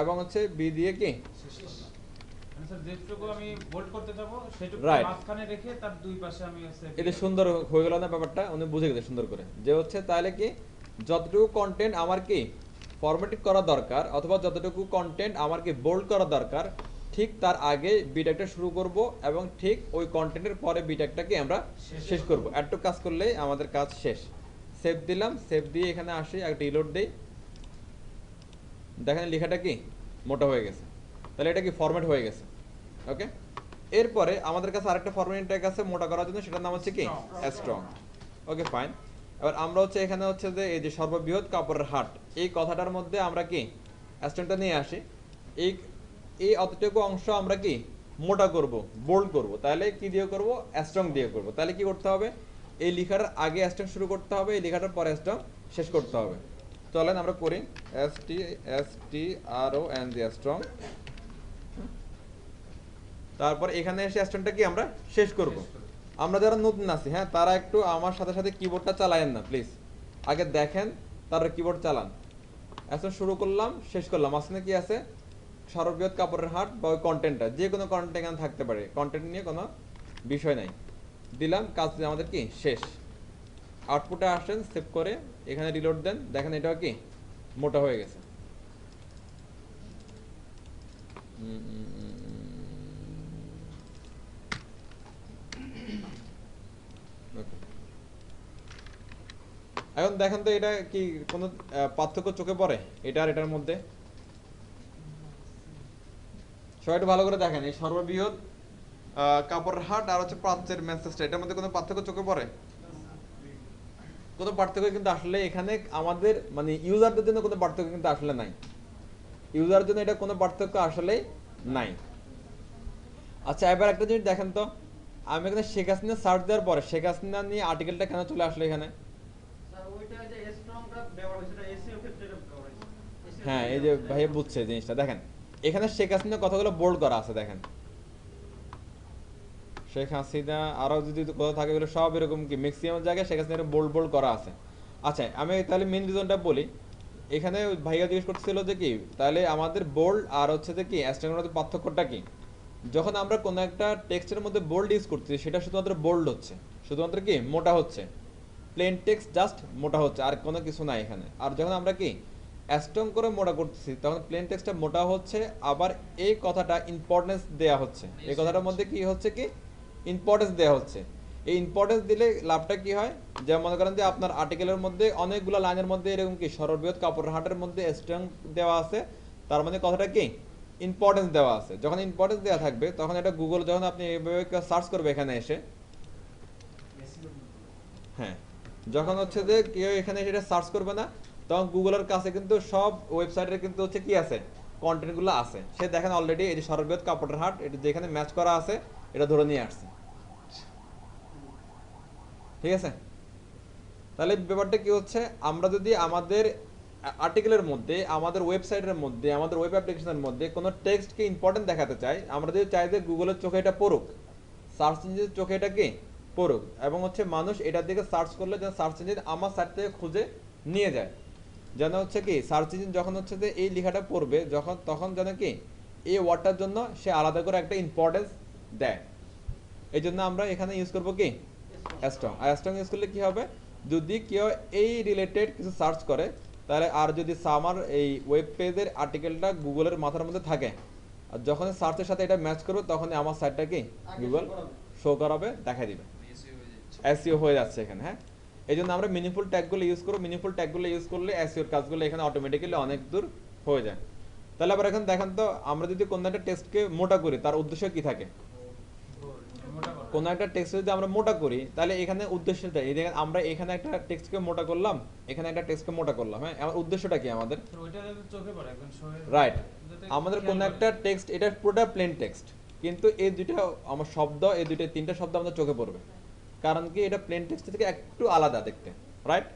এবং হচ্ছে বি দিয়ে কি এটা সুন্দর হয়ে গেল না ব্যাপারটা, উনি বুঝে গেছে সুন্দর করে যে হচ্ছে তাহলে কি যতটুকু কন্টেন্ট আমার কি ফরম্যাটিং করা দরকার, অথবা যতটুকু কন্টেন্ট আমার কি বোল্ড করা দরকার, ঠিক তার আগে বি ট্যাগটা শুরু করব, এবং ঠিক ওই কন্টেন্টের পরে বি ট্যাগটাকে আমরা শেষ করব। একটু কাজ করলেই আমাদের কাজ শেষ। সেভ দিলাম, সেভ দিয়ে এখানে আসি, একটা রিলোড দেই, দেখেন লেখাটা কি মোটা হয়ে গেছে, তাহলে এটা কি ফরম্যাট হয়ে গেছে। ওকে, এরপরে আমাদের কাছে আরেকটা ফরম্যাটিং ট্যাগ আছে মোটা করার জন্য, সেটার নাম হচ্ছে কি স্ট্রং। Okay fine. এবার আমরা হচ্ছে এখানে হচ্ছে যে এই যে সর্ববৃহৎ কাপড়ের হাট, এই কথাটার মধ্যে আমরা কি স্ট্রংটা নিয়ে আসি, এই এই অতটুকু অংশ আমরা কি মোটা করব, বোল্ড করব। তাহলে কি দিয়ে করব, স্ট্রং দিয়ে করব। তাহলে কি করতে হবে, এই লেখার আগে স্ট্রং শুরু করতে হবে, এই লেখাটার পরে স্ট্রং শেষ করতে হবে। চলেন আমরা করি, STRONG স্ট্রং। তারপর এখানে এসে স্ট্রংটা কি আমরা শেষ করব। আমরা যারা নতুন আছি, হ্যাঁ, তারা একটু আমার সাথে সাথে কিবোর্ডটা চালায়েন না প্লিজ, আগে দেখেন তারপর কিবোর্ড চালান। এখন শুরু করলাম, শেষ করলাম, মাঝখানে কি আছে, সর্ববৃহৎ কাপড়ের হাট বা ওই কন্টেন্টটা, যে কোনো কন্টেন্ট এখানে থাকতে পারে, কন্টেন্ট নিয়ে কোনো বিষয় নাই। দিলাম, কাজ আমাদের কি শেষ। আউটপুটে আসেন, সেভ করে এখানে রিলোড দেন, দেখেন এটাও কি মোটা হয়ে গেছে। এখন দেখেন তো এটা কি কোনো পার্থক্য চোখে পড়ে এটা আর এটার মধ্যে? সবাই একটু ভালো করে দেখেন, এই সর্ববৃহৎ কাপড়ের হাট আর হচ্ছে প্রাচ্যের ম্যানচেস্টার, এটার মধ্যে কোনো পার্থক্য চোখে পড়ে? কোনো পার্থক্য কিন্তু আসলে এখানে আমাদের মানে ইউজারদের জন্য কোনো পার্থক্য কিন্তু আসলে নাই, ইউজারের জন্য এটা কোনো পার্থক্য আসলে নাই। আচ্ছা, এবার একটা জিনিস দেখেন তো, আমি এখানে শেখ হাসিনা সার্চ দেওয়ার পরে শেখ হাসিনা নিয়ে আর্টিকেলটা কেন চলে আসলো এখানে? হ্যাঁ, এই যে ভাই বুঝছে জিনিসটা, দেখেন এখানে শেখ হাসিনার কথাগুলো বোল্ড করা আছে, দেখেন শেখ হাসিনা আরো যদি কথা থাকে এগুলো সব এরকম কি ম্যাক্সিমাম জায়গায় শেখ হাসিনা বোল্ড বোল্ড করা আছে। আচ্ছা, আমি তাহলে মেন রিজনটা বলি। এখানে ভাইয়া জিজ্ঞেস করছিল যে কি তাহলে আমাদের বোল্ড আর হচ্ছে যে কি স্ট্রং এর মধ্যে পার্থক্যটা কি। যখন আমরা কোনো একটা টেক্সটের মধ্যে বোল্ড ইউজ করতেছি, সেটা শুধুমাত্র বোল্ড হচ্ছে, শুধুমাত্র কি মোটা হচ্ছে, প্লেন টেক্সট জাস্ট মোটা হচ্ছে, আর কোনো কিছু নাই এখানে। আর যখন আমরা কি স্ট্রং করে মোটা করতেছি, তখন প্লেন টেক্সটটা মোটা হচ্ছে, আবার এই কথাটা ইম্পর্টেন্স দেয়া হচ্ছে, এই কথাটার মধ্যে কি হচ্ছে কি ইম্পর্টেন্স দেয়া হচ্ছে। এই ইম্পর্টেন্স দিলে লাভটা কি হয়, যেমন মনে করেন যে আপনার আর্টিকেলের মধ্যে অনেকগুলো লাইনের মধ্যে এরকম কি সর্ববৃহৎ কাপড়ের হাটের মধ্যে স্ট্রং দেওয়া আছে, তার মানে কথাটা কি ইম্পর্টেন্স দেওয়া আছে। যখন ইম্পর্টেন্স দেওয়া থাকবে তখন এটা গুগল যখন আপনি এইভাবে সার্চ করবে এখানে এসে, হ্যাঁ যখন হচ্ছে যে কেউ এখানে সেটা সার্চ করবে না, তখন গুগলের কাছে কিন্তু সব ওয়েবসাইটের কিন্তু হচ্ছে কি আছে, কন্টেন্টগুলো আছে। সে দেখেন অলরেডি এই যে সর্ববৃহৎ কাপড়ের হাট, এটা যেখানে ম্যাচ করা আছে এটা ধরে নিয়ে আসছে, ঠিক আছে। তাহলে ব্যাপারটা কি হচ্ছে, আমরা যদি আমাদের আর্টিকেলের মধ্যে, আমাদের ওয়েবসাইটের মধ্যে, আমাদের ওয়েব অ্যাপ্লিকেশনের মধ্যে কোনো টেক্সটকে ইম্পর্টেন্ট দেখাতে চাই, আমরা যদি চাই যে গুগলের চোখে এটা পড়ুক, সার্চ ইঞ্জিনের চোখে এটা কি পড়ুক, এবং হচ্ছে মানুষ এটার দিকে সার্চ করলে যেন সার্চ ইঞ্জিন আমার সাইট থেকে খুঁজে নিয়ে যায়, যেন হচ্ছে কি সার্চ ইঞ্জিন যখন হচ্ছে যে এই লেখাটা পড়বে যখন, তখন যেন কি এই ওয়ার্ডটার জন্য সে আলাদা করে একটা ইম্পর্টেন্স দেয়। এই জন্য আমরা এখানে ইউজ করবো কি স্ট্রং। আর স্ট্রং ইউজ করলে কি হবে, যদি কেউ এই রিলেটেড কিছু সার্চ করে তাহলে, আর যদি আমার এই ওয়েব পেজের আর্টিকেলটা গুগলের মাথার মধ্যে থাকে, আর যখন সার্চের সাথে এটা ম্যাচ করবে তখনই আমার সাইটটা কি গুগল শো করাবে, দেখাই দিবে, এসইও হয়ে যাচ্ছে এখানে। হ্যাঁ, এই জন্য আমরা মিনিংফুল ট্যাগগুলো ইউজ করব। মিনিংফুল ট্যাগগুলো ইউজ করলে এসইওর কাজগুলো এখানে অটোমেটিক্যালি অনেক দূর হয়ে যায়। তাহলে আবার এখন দেখেন তো, আমরা যদি কোনো একটা টেক্সটকে মোটা করি তার উদ্দেশ্য কি থাকে, কোন একটা টেক্সট যদি আমরা মোটা করি তাহলে এখানে উদ্দেশ্যটা, এই দেখেন আমরা এখানে একটা টেক্সটকে মোটা করলাম, এখানে একটা টেক্সটকে মোটা করলাম, হ্যাঁ আমার উদ্দেশ্যটা কি আমাদের, রাইট, আমাদের কোন একটা টেক্সট, এটা পুরোটা প্লেন টেক্সট, কিন্তু এই দুইটা আমার শব্দ, এই দুইটা তিনটা শব্দ আমাদের চোখে পড়বে, কারণ কি এটা প্লেন টেক্সট থেকে একটু আলাদা দেখতে, রাইট।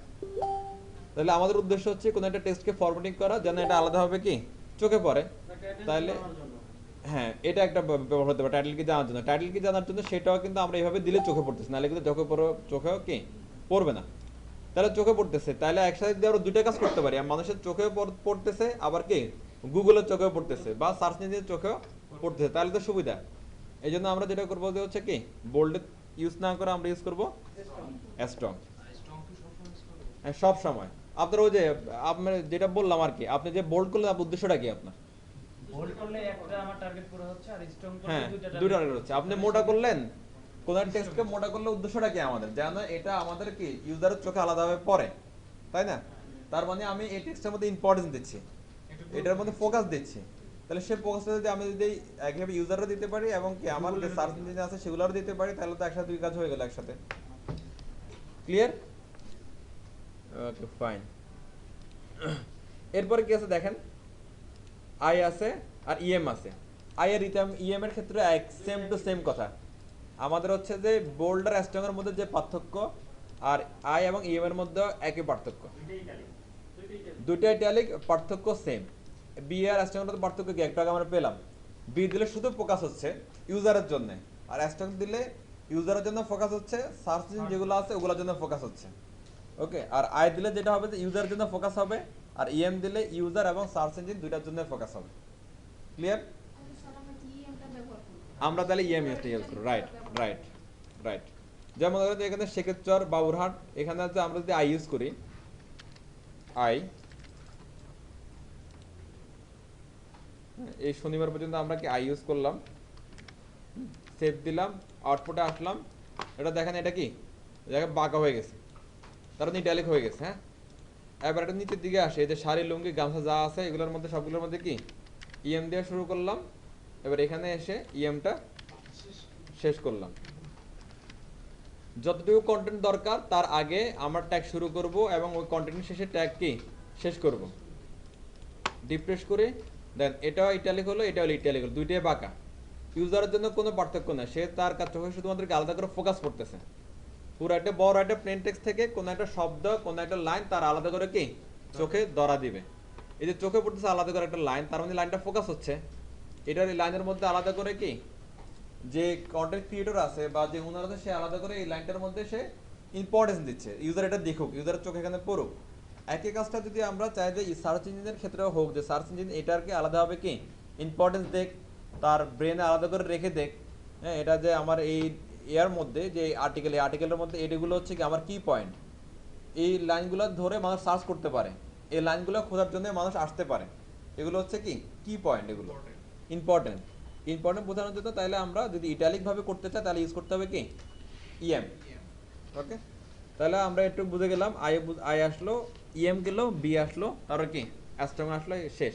তাহলে আমাদের উদ্দেশ্য হচ্ছে কোন একটা টেক্সটকে ফরম্যাটিং করা যেন এটা আলাদা হবে কি চোখে পড়ে। তাহলে হ্যাঁ, এটা একটা ব্যবহার হতে পারে টাইটেল কি জানার জন্য। টাইটেল কি জানার জন্য সেটাও কিন্তু আমরা এইভাবে দিলে চোখে পড়তেছে, নাহলে কিন্তু চোখেও কি পড়বে না। তাহলে চোখে পড়তেছে, তাহলে একসাথে যদি আমরা দুইটা কাজ করতে পারি, মানুষের চোখেও পড়তেছে, আবার কি গুগলের চোখেও পড়তেছে, বা সার্চ ইঞ্জিনের চোখেও পড়তেছে, তাহলে তো সুবিধা। এই জন্য আমরা যেটা করবো যে হচ্ছে কি বোল্ড ইউজ না করে আমরা ইউজ করবো স্ট্রং। হ্যাঁ, সব সময় আপনার ওই যে আপনার যেটা বললাম আর কি, আপনি যে বোল্ড করলেন আপনার উদ্দেশ্যটা কি আপনার, হোল্ড করলে একটা আমার টার্গেট পুরো হচ্ছে, আর স্ট্রং করলে হ্যাঁ দুইটা দুইটা টার্গেট হচ্ছে। আপনি মোটা করলেন, কোন একটা টেক্সটকে মোটা করলে উদ্দেশ্যটা কি আমাদের, যেন এটা আমাদের কি ইউজারের চোখে আলাদাভাবে পড়ে, তাই না। তার মানে আমি এই টেক্সটের মধ্যে ইম্পর্টেন্স দিচ্ছি, এটার মধ্যে ফোকাস দিচ্ছি, তাহলে সেই ফোকাসটা যদি আমি যদি একভাবে ইউজারও দিতে পারি এবং কি আমার যে সার্চ ইঞ্জিন আছে সেগুলোরও দিতে পারি, তাহলে তো একসাথে দুই কাজ হয়ে গেল একসাথে। ক্লিয়ার? Okay fine. এরপরে কি আছে দেখেন, আই আছে আর ইএম আছে। আই আর ইএম এর ক্ষেত্রে সেম টু সেম কথা, আমাদের হচ্ছে যে বোল্ড আর স্ট্রং এর মধ্যে যে পার্থক্য, আর আই এবং ইএম এর মধ্যে একই পার্থক্য, দুইটা ইটালিক, পার্থক্য সেম। বি আর স্ট্রং এর মধ্যে পার্থক্য কি, একটু আগে আমরা পেলাম, বি দিলে শুধু ফোকাস হচ্ছে ইউজারের জন্য, আর স্ট্রং দিলে ইউজারের জন্য ফোকাস হচ্ছে, সার্চ ইঞ্জিন যেগুলো আছে ওগুলোর জন্য ফোকাস হচ্ছে। ওকে, আর আই দিলে যেটা হবে যে ইউজারের জন্য ফোকাস হবে, আর ইএম দিলে ইউজার এবং সার্চ ইঞ্জিন দুইটার জন্য ফোকাস হবে। ক্লিয়ার? আমরা তাহলে ইএম ইউজ করব, রাইট রাইট রাইট। যেমন ধরো এখানে শেখেরচর বাবুরহাট, এখানে আছে আমরা যদি আই ইউজ করি, আই এই শনিবার পর্যন্ত আমরা কি আই ইউজ করলাম, সেভ দিলাম, আউটপুটে আসলাম, এটা দেখেন এটা কি দেখেন বাঁকা হয়ে গেছে, তার মানে ইটালিক হয়ে গেছে। হ্যাঁ, এবার এটা নিচের দিকে আসে, এই যে শাড়ি লুঙ্গি গামছা যা আছে এগুলোর মধ্যে সবগুলোর মধ্যে কি ইএম দিয়ে শুরু করলাম, এবার এখানে এসে ইএমটা শেষ করলাম। যতটুকু কন্টেন্ট দরকার তার আগে আমরা ট্যাগ শুরু করব এবং ওই কন্টেন্টের শেষে ট্যাগ কি শেষ করব। রিফ্রেশ করে দেন এটাও ইটালিক হলো, এটা হলো ইটালিক হলো, দুইটাই বাঁকা। ইউজারের জন্য কোনো পার্থক্য না, সে তার চোখে শুধুমাত্র আলাদা করে ফোকাস করতেছে। পুরো একটা বড় একটা প্লেন টেক্সট থেকে কোনো একটা শব্দ, কোনো একটা লাইন তার আলাদা করে কি চোখে ধরা দিবে। এই যে চোখে পড়তেছে আলাদা করে একটা লাইন, তার মানে লাইনটা ফোকাস হচ্ছে, এটার এই লাইনের মধ্যে আলাদা করে কি যে কন্টেন্ট ক্রিয়েটর আছে বা যে ওনার আছে সে আলাদা করে এই লাইনটার মধ্যে সে ইম্পর্টেন্স দিচ্ছে, ইউজার এটা দেখুক, ইউজারের চোখে এখানে পড়ুক। একই কাজটা যদি আমরা চাই যে সার্চ ইঞ্জিনের ক্ষেত্রেও হোক, যে সার্চ ইঞ্জিন এটারকে আলাদাভাবে কি ইম্পর্টেন্স দেখ, তার ব্রেনে আলাদা করে রেখে দেখ, হ্যাঁ এটা যে আমার এই এর মধ্যে যে আর্টিকেল, এই আর্টিকেলের মধ্যে এগুলো হচ্ছে কি আমার কি পয়েন্ট, এই লাইনগুলো ধরে মানুষ সার্চ করতে পারে, এই লাইনগুলো খোঁজার জন্য মানুষ আসতে পারে, এগুলো হচ্ছে কি পয়েন্ট, এগুলো ইম্পর্টেন্ট বোঝানোর জন্য। তাহলে আমরা যদি ইটালিক ভাবে করতে চাই তাহলে ইউজ করতে হবে কি ইএম। ওকে, তাহলে আমরা একটু বুঝে গেলাম, আই আসলো, ইএম গেল, বি আসলো, তারপর কি অ্যাস্ট্রং আসলো, শেষ।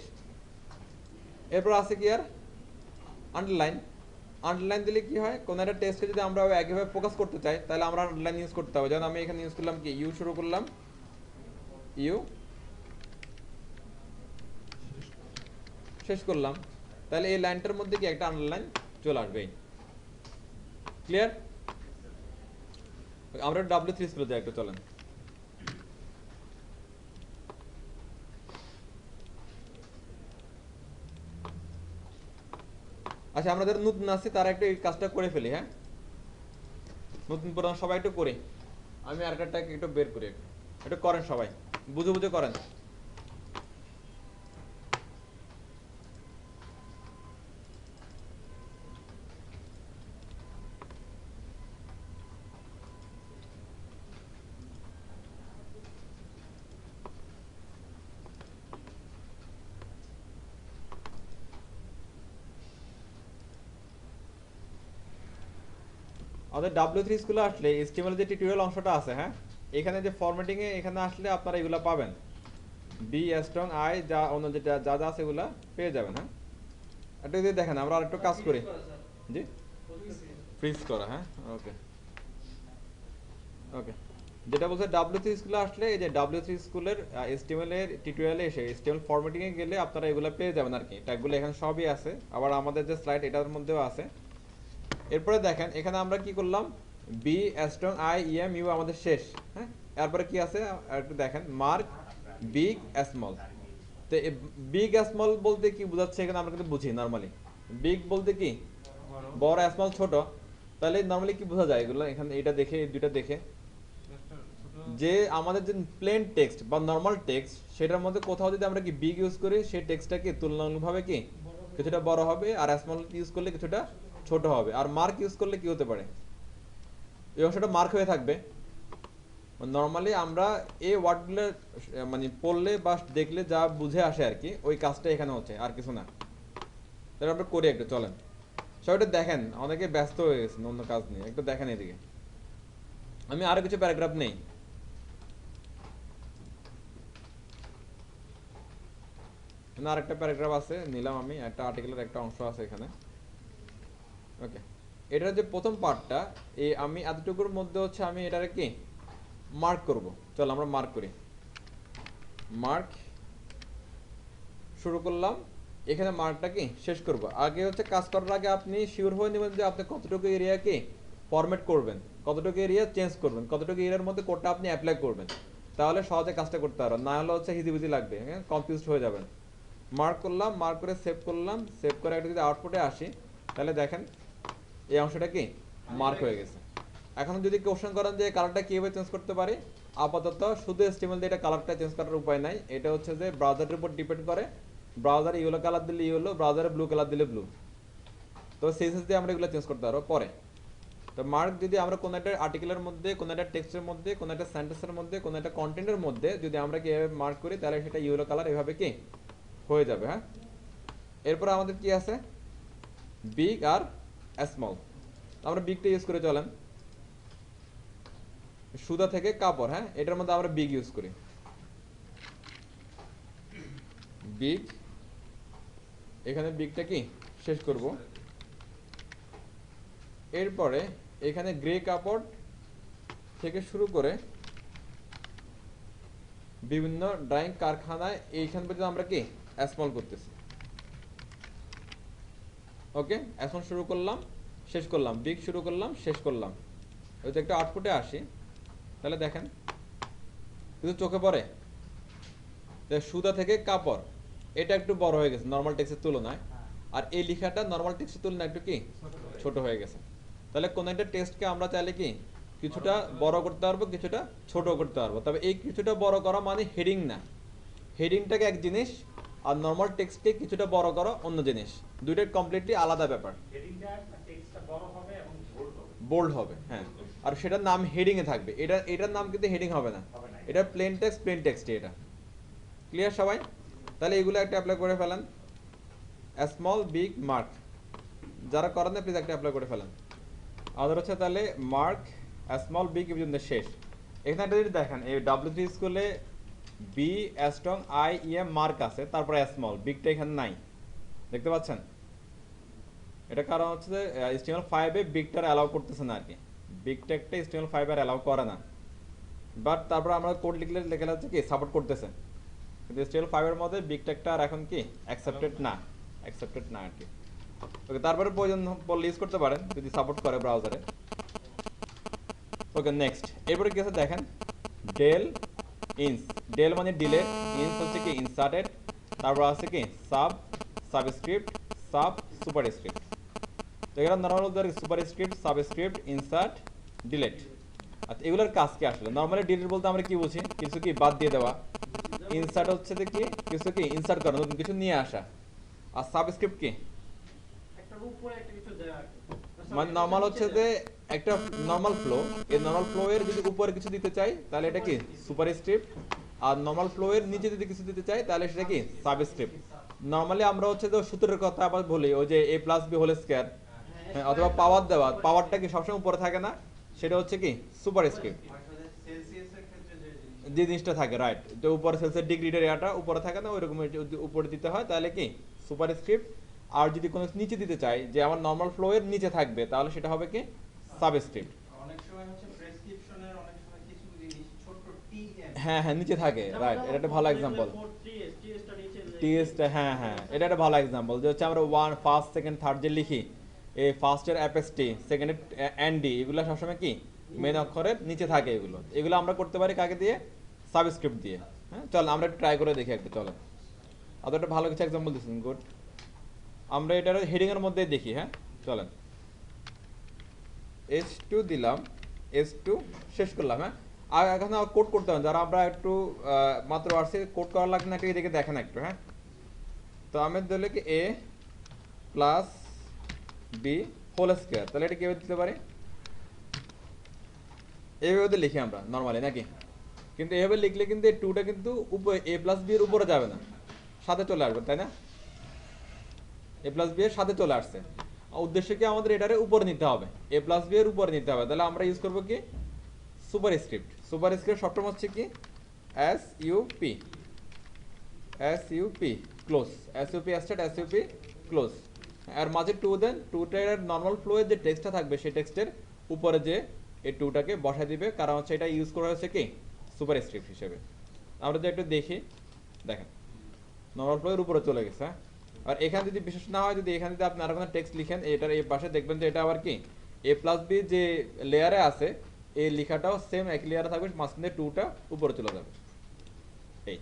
এরপর আছে কি আর আন্ডারলাইন। আন্ডারলাইন দিলে কি হয়, কোনো একটা টেস্টকে যদি আমরা একইভাবে ফোকাস করতে চাই তাহলে আমরা আন্ডারলাইন ইউজ করতে হবে। যেমন আমি এখানে ইউজ করলাম কি, ইউ শুরু করলাম, ইউ শেষ করলাম, তাহলে এই লাইনটার মধ্যে কি একটা আন্ডারলাইন চলে আসবে। ক্লিয়ার? আমরা W3 স্কুলে যাই একটু, চলেন। আচ্ছা, আমরা যারা নতুন আছি তারা একটু এই কাজটা করে ফেলি, হ্যাঁ? নতুন পুরান সবাই একটু করি। আমি আরেকটাকে একটু বের করি, একটু করেন সবাই, বুঝে বুঝে করেন। আমাদের W3 স্কুলে আসলে HTML যে টিউটোরিয়াল অংশটা আছে, হ্যাঁ, এখানে যে ফরম্যাটিং এ এখানে আসলে আপনারা এগুলা পাবেন, বি স্ট্রং আই যা অন্য যেটা যা যা আছে এগুলা পেয়ে যাবেন। হ্যাঁ, একটু যদি দেখেন আমরা আরেকটু কাজ করি। জি, ফ্রিজ করা, হ্যাঁ, ওকে ওকে। যেটা বলছে W3 স্কুলে আসলে, এই যে W3 স্কুলের HTML এর টিউটোরিয়ালে এসে HTML ফরম্যাটিং এ গেলে আপনারা এগুলা পেয়ে যাবেন আর কি। ট্যাগগুলো এখানে সবই আছে, আবার আমাদের যে স্লাইড এটার মধ্যেও আছে। এরপরে দেখেন এখানে আমরা কি করলাম, B strong I em U আমাদের শেষ। হ্যাঁ, এরপরে কি আছে একটু দেখেন, মার্ক বিগ স্মল। তো বিগ স্মল বলতে কি বোঝাচ্ছে এখানে আমরা কিন্তু বুঝি নরমালি। বিগ বলতে কি বড়, স্মল ছোট। তাহলে নরমালি কি বোঝা যায় এগুলো, এখানে এটা দেখে, এই দুইটা দেখে, যে আমাদের যে প্লেন টেক্সট বা নরমাল টেক্সট সেটার মধ্যে কোথাও যদি আমরা কি বিগ ইউজ করি, সেই টেক্সটটা কি তুলনামূলকভাবে কি কিছুটা বড় হবে, আর স্মল ইউজ করলে কিছুটা ছোট হবে। আর মার্ক ইউজ করলে কি হতে পারে, এই অংশটা মার্ক হয়ে থাকবে। নর্মালি আমরা এই ওয়ার্ডগুলো মানে পড়লে বা দেখলে যা বুঝে আসে আর কি, ওই কাজটা এখানে হচ্ছে, আর কিছু না। তাহলে আমরা করি একটু, চলেন সবাই একটু দেখেন, অনেকে ব্যস্ত হয়ে গেছেন অন্য কাজ নিয়ে, একটু দেখেন এদিকে। আমি আরো কিছু প্যারাগ্রাফ নেই। আরেকটা প্যারাগ্রাফ আছে, নিলাম আমি, একটা আর্টিকেলের একটা অংশ আছে এখানে। ওকে, এটার যে প্রথম পার্টটা, এই আমি এতটুকুর মধ্যে হচ্ছে আমি এটারে কি মার্ক করব। চল আমরা মার্ক করি। মার্ক শুরু করলাম, এখানে মার্কটা কি শেষ করব। আগে হচ্ছে কাজ করার আগে আপনি শিওর হয়ে নেবেন যে আপনি কতটুকু এরিয়াকে ফরম্যাট করবেন, কতটুকু এরিয়া চেঞ্জ করবেন, কতটুকু এরিয়ার মধ্যে কোডটা আপনি অ্যাপ্লাই করবেন, তাহলে সহজে কাজটা করতে পারবেন। না হলে হচ্ছে হিজিবিজি লাগবে, হ্যাঁ, কনফিউজড হয়ে যাবেন। মার্ক করলাম, মার্ক করে সেভ করলাম, সেভ করে একটা যদি আউটপুটে আসি, তাহলে দেখেন এই অংশটা কি মার্ক হয়ে গেছে। এখন যদি কোশ্চেন করেন যে কালারটা কিভাবে চেঞ্জ করতে পারি, আপাতত শুধু HTML দিয়ে এটা কালারটা চেঞ্জ করার উপায় নাই। এটা হচ্ছে যে ব্রাউজারের উপর ডিপেন্ড করে। ব্রাউজারে ইয়েলো কালার দিলে ইয়েলো, ব্রাউজারে ব্লু কালার দিলে ব্লু। তো CSS দিয়ে আমরা এগুলো চেঞ্জ করতে পারবো পরে। তো মার্ক যদি আমরা কোনো একটা আর্টিকেলের মধ্যে, কোনো একটা টেক্সটের মধ্যে, কোনো একটা সেন্টেন্সের মধ্যে, কোনো একটা কন্টেন্টের মধ্যে যদি আমরা কি এভাবে মার্ক করি, তাহলে সেটা ইয়েলো কালার এভাবে কি হয়ে যাবে। হ্যাঁ, এরপর আমাদের কি আছে, বিগ আর স্মল। আমরা বিগটা ইউজ করে চলেন। সুতা থেকে কাপড়, হ্যাঁ, এটার মধ্যে আমরা বিগ ইউজ করি, বিগ। এখানে বিগটা কি শেষ করব। এরপরে এখানে গ্রে কাপড় থেকে শুরু করে বিভিন্ন ড্রয়িং কারখানায় এইখান পর্যন্ত আমরা কি স্মল করতেছি। ওকে, এখন শুরু করলাম, শেষ করলাম, বিগ শুরু করলাম, শেষ করলাম। ওই তো একটা আউটপুটে আসি, তাহলে দেখেন কিন্তু চোখে পড়ে সুতা থেকে কাপড়, এটা একটু বড় হয়ে গেছে নর্মাল টেক্সটের তুলনায়, আর এই লেখাটা নর্মাল টেক্সটের তুলনায় একটু কি ছোট হয়ে গেছে। তাহলে কোন একটা টেক্সটকে আমরা চাইলে কি কিছুটা বড় করতে পারবো, কিছুটা ছোট করতে পারবো। তবে এই কিছুটা বড় করা মানে হেডিং না, হেডিংটাকে এক জিনিস, আর নর্মাল টেক্সটকে কিছুটা বড় করা অন্য জিনিস, দুইটা কমপ্লিটলি আলাদা ব্যাপার। হেডিংটা টেক্সটটা বড় হবে এবং বোল্ড হবে। বোল্ড হবে, হ্যাঁ, আর সেটার নাম হেডিং এ থাকবে। এটার নাম কিন্তু হেডিং হবে না, এটা প্লেন টেক্সট এটা। ক্লিয়ার সবাই? তাহলে এগুলো একটা অ্যাপ্লাই করে ফেলেন, স্মল বিগ মার্ক। যারা করেন না প্লিজ একটা অ্যাপ্লাই করে ফেলেন। আমাদের হচ্ছে তাহলে মার্ক স্মল বি কি পর্যন্ত শেষ। এখানে একটা যদি দেখেন এই W3 স্কুলে B strong I am mark আছে, তারপরে স্মল বিগটা এখানে নাই, দেখতে পাচ্ছেন? এটা কারণ হচ্ছে যে HTML5 এ বিগটার অ্যালাউ করতেছে না আর কি, বিগ ট্যাগটা HTML5 আর অ্যালাউ করে না। বাট তারপর আমরা কোড লিখলে লেখা যাচ্ছে কি সাপোর্ট করতেছে, কিন্তু HTML5 এর মধ্যে বিগ ট্যাগটা আর এখন কি অ্যাকসেপ্টেড না আর কি। ওকে, তারপরে প্রয়োজন পড়লে ইউজ করতে পারেন যদি সাপোর্ট করে ব্রাউজারে। ওকে, নেক্সট এরপরে কি আছে দেখেন, ডেল ইনস, ডেল মানে ডিলেট, ইনস হচ্ছে কি ইনসার্টেড, তারপর আছে কি সাবস্ক্রিপ্ট, সুপারস্ক্রিপ্ট। তো এগুলো normal superscript, subscript, insert, delete. আচ্ছা, এগুলোর কাজ কি আসলে? নর্মালি ডিলিট বলতে আমরা কি বুঝি? কিছু কি বাদ দিয়ে দেওয়া। ইনসার্ট হচ্ছে যে কি কিছু কি ইনসার্ট করা, নতুন কিছু নিয়ে আসা। আর সাবস্ক্রিপ্ট কি একটার উপরে একটা কিছু দেয়া আর কি। মানে নরমাল হচ্ছে যে একটা নরমাল ফ্লো, এই নরমাল ফ্লো এর যদি উপরে কিছু দিতে চাই তাহলে এটা কি সুপারস্ক্রিপ্ট, আর নরমাল ফ্লো এর নিচে যদি কিছু দিতে চাই তাহলে সেটা কি সাবস্ক্রিপ্ট। নরমালি আমরা হচ্ছে যে সূত্রের কথা আবার বলি, ওই যে a plus B whole square, অথবা পাওয়ার দেওয়া, পাওয়ারটা কি সবসময় উপরে থাকে না, সেটা হচ্ছে কি সুপারস্ক্রিপ্ট। যে জিনিসটা থাকে রাইট, যে উপরে সেলসের ডিগ্রিটার এরিয়াটা উপরে থাকে না, ওইরকম উপরে দিতে হয় তাহলে কি সুপারস্ক্রিপ্ট। আর যদি কোনো নিচে দিতে চাই যে আমার নরমাল ফ্লো এর নিচে থাকবে তাহলে সেটা হবে কি সাবস্ক্রিপ্ট। অনেক সময় হচ্ছে প্রেসক্রিপশনের অনেক সময় কিছু জিনিস ছোট টিএম হ্যাঁ নিচে থাকে রাইট, এটা একটা ভালো এক্সাম্পল। টিএসটা হ্যাঁ এটা একটা ভালো এক্সাম্পল, যে হচ্ছে আমরা 1 ফার্স্ট সেকেন্ড থার্ড যে লিখি, এই ফার্স্টের অ্যাপেক্সটি, সেকেন্ডের এনডি, এগুলো সবসময় কি মেন অক্ষরের নিচে থাকে। এগুলো আমরা করতে পারি কাকে দিয়ে? সাবস্ক্রিপ্ট দিয়ে। হ্যাঁ চল আমরা একটু ট্রাই করে দেখি একটু, চলো। আর একটা ভালো কিছু এক্সাম্পল দিচ্ছেন, গুড। আমরা এটার হেডিং এর মধ্যে দেখি, হ্যাঁ চলেন। H2 দিলাম, H2 শেষ করলাম। হ্যাঁ আর এখন কোড করতে হবে, যারা আমরা একটু মাত্র আসছে কোড করা লাগবে না, একটু এদিকে দেখেন একটু। হ্যাঁ তো আমি দিলে কি a plus B whole square, তাহলে এটা কিভাবে দিতে পারি? এইভাবে লিখি আমরা নর্মালি নাকি, কিন্তু এভাবে লিখলে কিন্তু এই টুটা কিন্তু a প্লাস বি এর উপরে যাবে না, সাথে চলে আসবে, তাই না? a প্লাস বি এর সাথে চলে আসছে, উদ্দেশ্য কি আমাদের এটারে উপরে নিতে হবে, a প্লাস বি এর উপরে নিতে হবে। তাহলে আমরা ইউজ করবো কি সুপারস্ক্রিপ্ট। সুপারস্ক্রিপ্ট শর্ট ফর্ম হচ্ছে কি SUP close, SUP start, SUP close. আর মাঝে টু দেন, টুটার নর্মাল ফ্লো এর যে টেক্সটটা থাকবে সেই টেক্সটের উপরে যে এই টুটাকে বসাই দিবে, কারণ হচ্ছে এটা ইউজ করা হচ্ছে কি সুপারস্ক্রিপ্ট হিসেবে। আমরা যদি একটু দেখি, দেখেন নর্মাল ফ্লো এর উপরে চলে গেছে। হ্যাঁ আর এখানে যদি বিশেষ না হয়, যদি এখানে যদি আপনি আরো কোনো টেক্সট লিখেন এটার এই পাশে, দেখবেন যে এটা আবার কি a প্লাস বি যে লেয়ারে আছে এই লেখাটাও সেম এক লেয়ারে থাকবে, মাঝখানে টুটা উপরে চলে যাবে। এই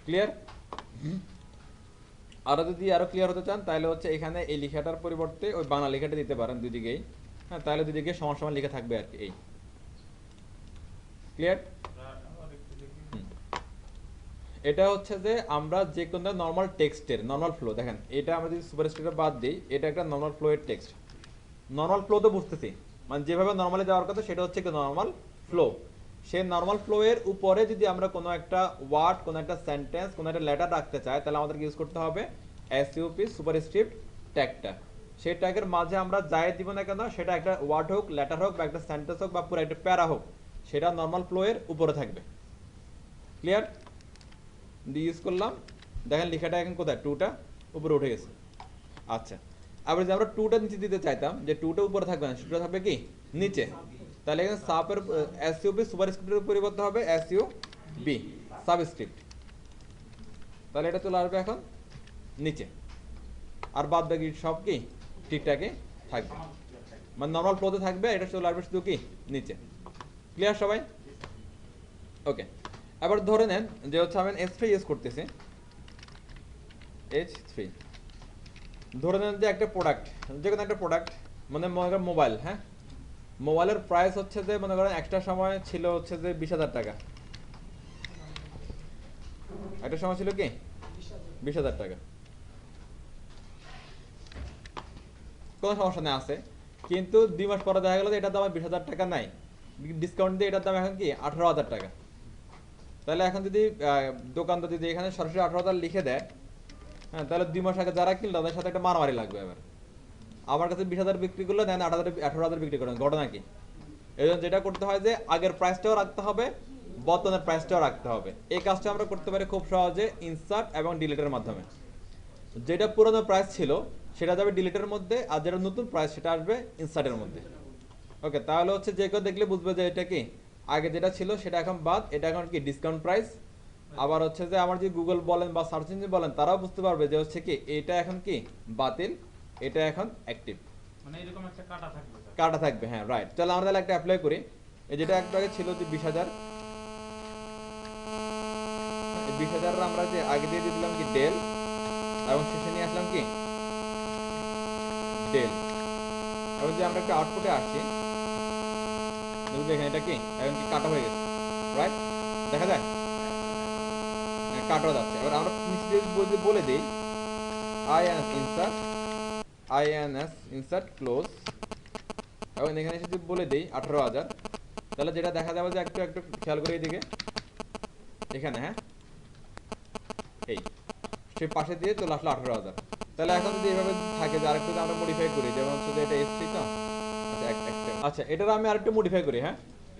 ক্লিয়ার? আর যদি আরো ক্লিয়ার হতে চান তাহলে হচ্ছে এখানে এই লেখাটার পরিবর্তে ওই বাংলা লেখাটা দিতে পারেন দুদিকেই। হ্যাঁ তাহলে দুদিকে সমান সমান লেখা থাকবে আর কি। এই ক্লিয়ার? এটা হচ্ছে যে আমরা যে কোনো নর্মাল টেক্সটের নর্মাল ফ্লো, দেখেন এটা আমরা যদি সুপারস্ক্রিপ্ট বাদ দিই, এটা একটা নর্মাল ফ্লো এর টেক্সট। নর্মাল ফ্লো তো বুঝতেছি, মানে যেভাবে নর্মালি যাওয়ার কথা সেটা হচ্ছে কি নর্মাল ফ্লো। সেই নর্মাল ফ্লো এর উপরে যদি আমরা কোনো একটা ওয়ার্ড, কোনো একটা সেন্টেন্স, কোনো একটা লেটার রাখতে চাই তাহলে আমাদেরকে ইউজ করতে হবে SUP সুপারস্ক্রিপ্ট ট্যাগটা। সেই ট্যাগের মাঝে আমরা যাই দিব না কেন, সেটা একটা ওয়ার্ড হোক, লেটার হোক, বা একটা সেন্টেন্স হোক, বা পুরো একটা প্যারা হোক, সেটা নর্মাল ফ্লো এর উপরে থাকবে। ক্লিয়ার? দিয়ে ইউজ করলাম, দেখেন লেখাটা এখন কোথায় টুটা উপরে উঠে গেছে। আচ্ছা আবার যদি আমরা টুটা নিচে দিতে চাইতাম, যে টুটা উপরে থাকবে না, সেটা থাকবে কি নিচে, তাহলে এখানে সাপের SUP সুপারস্ক্রিপ্টের পরিবর্তে হবে SUB সাবস্ক্রিপ্ট, তাহলে এটা চলে আসবে এখন নিচে। আর বাদ বাকি সব কি ঠিকঠাকই থাকবে, মানে নর্মাল ফ্লোতে থাকবে, এটা চলে আসবে শুধু কি নিচে। ক্লিয়ার সবাই? ওকে এবার ধরে নেন যে হচ্ছে আমি H3 ইউজ করতেছি, H3 ধরে নেন যে একটা প্রোডাক্ট, যে কোনো একটা প্রোডাক্ট, মানে মনে করেন মোবাইল। হ্যাঁ মোবাইলের প্রাইস হচ্ছে যে মনে করেন একটা সময় ছিল হচ্ছে যে 20,000 টাকা, একটা সময় ছিল কি 20,000 টাকা, কোনো সমস্যা নেই আছে, কিন্তু 2 মাস পরে দেখা গেল যে এটার দাম 20,000 টাকা নাই, ডিসকাউন্ট দিয়ে এটার দাম এখন কি 18,000 টাকা। তাহলে এখন যদি দোকানদার যদি এখানে সরাসরি 18,000 লিখে দেয়, হ্যাঁ তাহলে 2 মাস আগে যারা কিনলো তাদের সাথে একটা মারামারি লাগবে। এবার আমার কাছে 20,000 বিক্রি করলে দেন 18,000 বিক্রি করেন, ঘটনা কি? এই জন্য যেটা করতে হয় যে আগের প্রাইসটাও রাখতে হবে, বর্তমানের প্রাইসটাও রাখতে হবে। এই কাজটা আমরা করতে পারি খুব সহজে ইনসার্ট এবং ডিলিটের মাধ্যমে। যেটা পুরনো প্রাইস ছিল সেটা যাবে ডিলিটের মধ্যে, আর যেটা নতুন প্রাইস সেটা আসবে ইনসার্টের মধ্যে। ওকে, তাহলে হচ্ছে যে কেউ দেখলে বুঝবে যে এটা কি আগে যেটা ছিল সেটা এখন বাদ, এটা এখন কি ডিসকাউন্ট প্রাইস। আবার হচ্ছে যে আমার যদি গুগল বলেন বা সার্চ ইঞ্জিন বলেন তারাও বুঝতে পারবে যে হচ্ছে কি এটা এখন কি বাতিল, এটা এখন অ্যাক্টিভ। মানে এরকম একটা কাটা থাকবে স্যার। কাটা থাকবে, হ্যাঁ রাইট। চলো আমরা তাহলে একটা অ্যাপ্লাই করি। এই যেটা একটু আগে ছিল যে 20,000, 20,000 আমরা যে আগে দিয়ে দিলাম কি ডেল, এবং শেষে নিয়ে আসলাম কি ডেল। এবং যে আমরা একটা আউটপুটে আসছি, দেখেন এটা কি এখন কি কাটা হয়ে গেছে, রাইট? দেখা যায় কাটা যাচ্ছে। এবার আমরা নিচে যদি বলে দিই INS insert close, এবং এখানে এসে যদি বলে দিই 18,000, তাহলে যেটা দেখা যাবে যে একটু একটু খেয়াল করে এইদিকে এখানে, হ্যাঁ এই সে পাশে দিয়ে চলে আসলো 18,000। তাহলে এখন যদি এভাবে থাকে যে আরেকটু আমরা মডিফাই করি, যেমন হচ্ছে যে এটা S3 তো, আচ্ছা এটার আমি আরেকটু মডিফাই করি, হ্যাঁ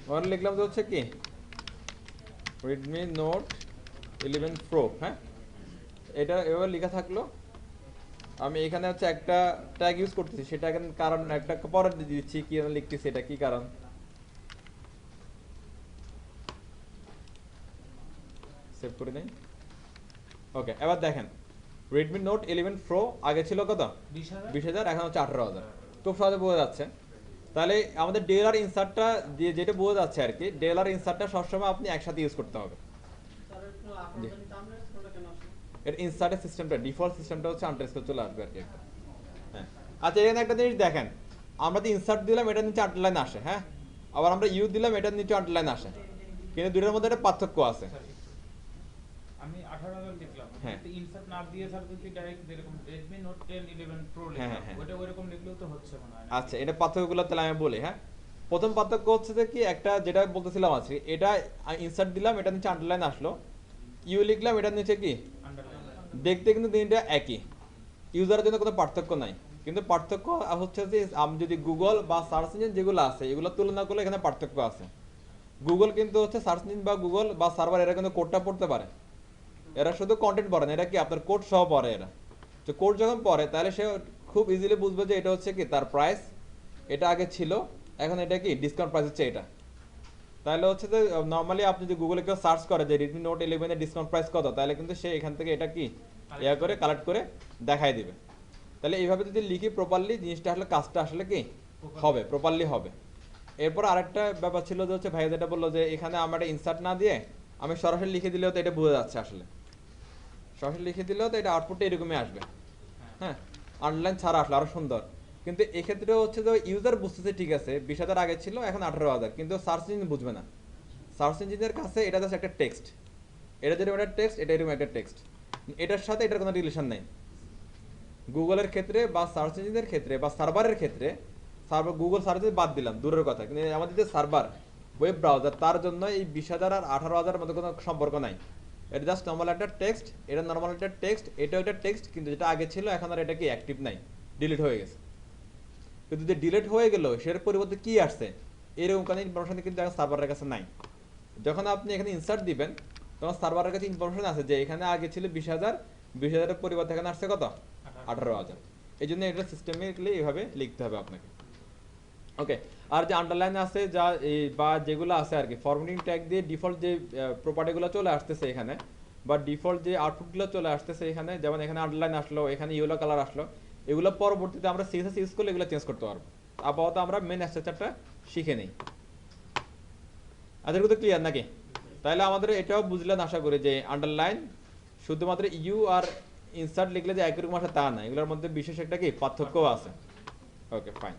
আমরা লিখলাম যে হচ্ছে কি Redmi Note 11 Pro, হ্যাঁ এটা এভাবে লেখা থাকলো। আমি এখানে হচ্ছে একটা ট্যাগ ইউজ করতেছি, সেটা এখন কারণ একটা পরে দিচ্ছি কি লিখতেছি, এটা কি কারণ সেভ করে দেই। ওকে, এবার দেখেন Redmi Note 11 Pro আগে ছিল কত 20,000, এখন হচ্ছে 18,000। খুব সহজে বোঝা যাচ্ছে। তাহলে আমাদের ডেলার ইনসার্টটা দিয়ে যেটা বোঝা যাচ্ছে আর কি, ডেলার ইনসার্টটা সবসময় আপনি একসাথে ইউজ করতে হবে। এর ইনসার্টের সিস্টেমটা ডিফল্ট সিস্টেমটা হচ্ছে আন্ডারস্কোর চলে আসবে আর কি একটা। হ্যাঁ আচ্ছা, এখানে একটা জিনিস দেখেন, আমরা তো ইনসার্ট দিলাম এটার নিচে আন্ডারলাইন আসে, হ্যাঁ আবার আমরা ইউ দিলাম এটার নিচে আন্ডারলাইন আসে, কিন্তু দুটোর মধ্যে একটা পার্থক্য আছে। আমি 18,000 লিখলাম, হ্যাঁ। কিন্তু ইনসার্ট না দিয়ে স্যার যদি ডাইরেক্ট যেরকম Redmi Note 10 11 Pro হ্যাঁ, লিখলাম, হ্যাঁ। ওটা ওইরকম লিখলেও তো হচ্ছে মনে হয় না। আচ্ছা, এটা পার্থক্যগুলো তাহলে আমি বলি, হ্যাঁ প্রথম পার্থক্য হচ্ছে যে কি একটা যেটা বলতেছিলাম আজকে, এটা ইনসার্ট দিলাম এটার নিচে আন্ডারলাইন আসলো, ইউ লিখলাম এটার নিচে কি আন্ডারলাইন দেখতে কিন্তু তিনটা একই, ইউজারের জন্য কোনো পার্থক্য নাই। কিন্তু পার্থক্য হচ্ছে যে আমি যদি গুগল বা সার্চ ইঞ্জিন যেগুলো আছে এগুলো তুলনা করলে এখানে পার্থক্য আছে। গুগল কিন্তু হচ্ছে সার্চ ইঞ্জিন বা গুগল বা সার্ভার এরা কিন্তু কোডটা পড়তে পারে, এরা শুধু কন্টেন্ট পড়ে না, এরা কি আপনার কোড সহ পড়ে। এরা তো কোড যখন পড়ে তাহলে সে খুব ইজিলি বুঝবে যে এটা হচ্ছে কি তার প্রাইস, এটা আগে ছিল এখন এটা কি ডিসকাউন্ট প্রাইস হচ্ছে এটা। তাহলে হচ্ছে যে নর্মালি আপনি যদি গুগলে কেউ সার্চ করে যে Redmi Note 11 এর ডিসকাউন্ট প্রাইস কত, তাহলে কিন্তু সে এখান থেকে এটা কি ইয়া করে কালেক্ট করে দেখাই দিবে। তাহলে এইভাবে যদি লিখি প্রপারলি জিনিসটা আসলে কাজটা আসলে কি হবে, প্রপারলি হবে। এরপর আরেকটা ব্যাপার ছিল যে হচ্ছে ভাই যেটা বললো যে এখানে আমার ইনসার্ট না দিয়ে আমি সরাসরি লিখে দিলেও তো এটা বোঝা যাচ্ছে, আসলে সরাসরি লিখে দিলেও তো এটা আউটপুটটা এরকমই আসবে, হ্যাঁ অনলাইন ছাড়া আসলে আরো সুন্দর। কিন্তু এক্ষেত্রে হচ্ছে যে ইউজার বুঝতেছে ঠিক আছে 20,000 আগে ছিল এখন 18,000, কিন্তু সার্চ ইঞ্জিন বুঝবে না। সার্চ ইঞ্জিনের কাছে এটা জাস্ট একটা টেক্সট, এটা যেরকম একটা টেক্সট এটা এরকম একটা টেক্সট, এটার সাথে এটার কোনো রিলেশন নেই। গুগলের ক্ষেত্রে বা সার্চ ইঞ্জিনের ক্ষেত্রে বা সার্ভারের ক্ষেত্রে, সার্ভার গুগল সার্চ বাদ দিলাম দূরের কথা, কিন্তু আমাদের যে সার্ভার ওয়েব ব্রাউজার তার জন্য এই 20,000 আর 18,000 মধ্যে কোনো সম্পর্ক নাই। এটা জাস্ট নর্মাল একটা টেক্সট, এটা নর্মাল একটা টেক্সট, এটাও একটা টেক্সট, কিন্তু যেটা আগে ছিল এখন আর এটা কি অ্যাক্টিভ নাই, ডিলিট হয়ে গেছে। কিন্তু যে ডিলিট হয়ে গেল সেটার পরিবর্তে কি আসছে এরকম কোনো ইনফরমেশন কিন্তু এখন সার্ভারের কাছে নাই। যখন আপনি এখানে ইনসার্ট দিবেন তখন সার্ভারের কাছে ইনফরমেশন আছে যে এখানে আগে ছিল 20,000, 20,000 এর পরিবর্তে এখানে আসছে কত 18,000। এই জন্য এটা সিস্টেমিকলি এইভাবে লিখতে হবে আপনাকে। ওকে, আর যে আন্ডারলাইন আছে যা এই বা যেগুলো আছে আর কি ফরম্যাটিং ট্যাগ দিয়ে ডিফল্ট যে প্রপার্টিগুলো চলে আসতেছে এখানে, বা ডিফল্ট যে আউটপুটগুলো চলে আসতেছে এখানে, যেমন এখানে আন্ডারলাইন আসলো, এখানে ইয়েলো কালার আসলো, এগুলো পরবর্তীতে আমরা সিএসএস ইউজ করলে এগুলো চেঞ্জ করতে পারবো। আপাতত আমরা মেন স্ট্রাকচারটা শিখে নিই। আচ্ছা, তো ক্লিয়ার নাকি? তাহলে আমাদের এটাও বুঝলেন আশা করি যে আন্ডারলাইন শুধুমাত্র ইউ আর ইনসার্ট লিখলে যে একই রকম আসে তা না, এগুলোর মধ্যে বিশেষ একটা কি পার্থক্যও আছে। Okay fine.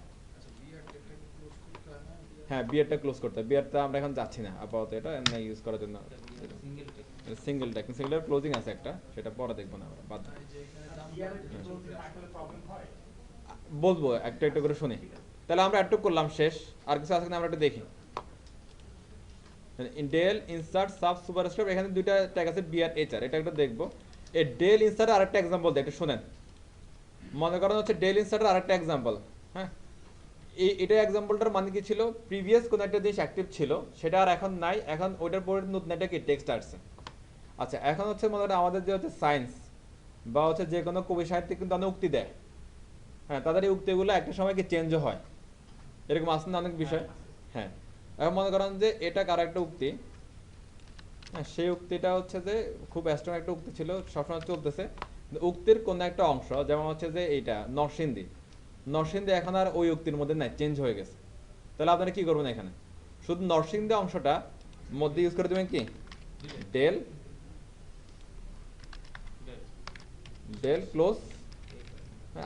হ্যাঁ, বিয়ারটা ক্লোজ করতে হবে, বিয়ারটা আমরা এখন যাচ্ছি না আপাতত, এটা এমনি ইউজ করার জন্য সিঙ্গেল ট্যাগ, সিঙ্গেল ক্লোজিং আছে একটা, সেটা পরে দেখবো না আমরা, বাদ দাও। বলবো একটা একটা করে শুনি। তাহলে আমরা একটু করলাম শেষ, আর কিছু আছে কিনা আমরা একটু দেখি। ডেল ইনসার্ট সাব সুপারস্ক্রিপ্ট, এখানে দুইটা ট্যাগ আছে বিআর এইচআর, এটা একটা দেখবো। এই ডেল ইনসার্ট আরেকটা এক্সাম্পল দেয়, একটু শুনেন। মনে করেন হচ্ছে ডেল ইনসার্টের আরেকটা এক্সাম্পল, হ্যাঁ এটা এক্সাম্পলটার মানে কি ছিল, প্রিভিয়াস কোন একটা জিনিস অ্যাক্টিভ ছিল সেটা আর এখন নাই, এখন ওইটার পরে নতুন একটা কি টেক্সট আসছে। আচ্ছা এখন হচ্ছে মনে করেন আমাদের যে হচ্ছে সায়েন্স বা হচ্ছে যে কোনো কবি সাহিত্যিক কিন্তু অনেক উক্তি দেয়, হ্যাঁ তাদের এই উক্তিগুলো একটা সময় কি চেঞ্জও হয়, এরকম আছে না অনেক বিষয়। হ্যাঁ এখন মনে করেন যে এটা কার একটা উক্তি, হ্যাঁ সেই উক্তিটা হচ্ছে যে খুব স্ট্রং একটা উক্তি ছিল, সবসময় চলতেছে। উক্তির কোন একটা অংশ যেমন হচ্ছে যে এইটা নরসিংদী, নরসিংদী এখন আর ওই উক্তির মধ্যে নাই, চেঞ্জ হয়ে গেছে। তাহলে আপনারা কি করবেন, এখানে শুধু নরসিংদী অংশটা মধ্যে ইউজ করে দেবেন কি ডেল, ডেল ক্লোজ,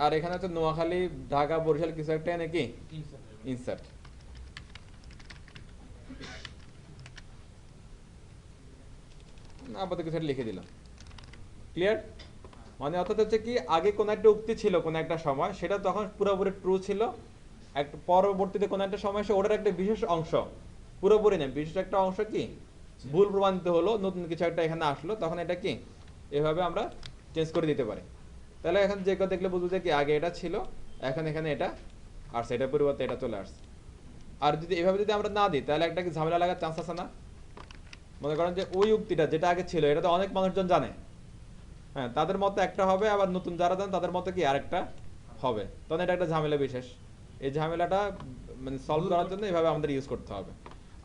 আর এখানে হচ্ছে নোয়াখালী ঢাকা বরিশাল কিছু একটা নাকি ইনসার্ট। আপাতত কিছু একটা লিখে দিলাম, ক্লিয়ার। মানে অর্থাৎ হচ্ছে কি আগে কোন একটা উক্তি ছিল কোন একটা সময়, সেটা তখন পুরোপুরি ট্রু ছিল, একটা পরবর্তীতে কোন একটা সময় এসে ওটার একটা বিশেষ অংশ, পুরোপুরি না বিশেষ একটা অংশ কি ভুল প্রমাণিত হলো, নতুন কিছু একটা এখানে আসলো, তখন এটা কি এভাবে আমরা চেঞ্জ করে দিতে পারি। তাহলে এখন যে কেউ দেখলে বুঝবো যে কি আগে এটা ছিল, এখন এখানে এটা আসছে, এটার পরিবর্তে এটা চলে আসছে। আর যদি এভাবে যদি আমরা না দিই তাহলে একটা কি ঝামেলা লাগার চান্স আছে না। মনে করেন যে ওই উক্তিটা যেটা আগে ছিল এটা তো অনেক মানুষজন জানে, হ্যাঁ তাদের মতো একটা হবে, আবার নতুন যারা জান তাদের মতো কি আরেকটা হবে, তখন এটা একটা ঝামেলা বিশেষ। এই ঝামেলাটা মানে সলভ করার জন্য এইভাবে আমাদের ইউজ করতে হবে।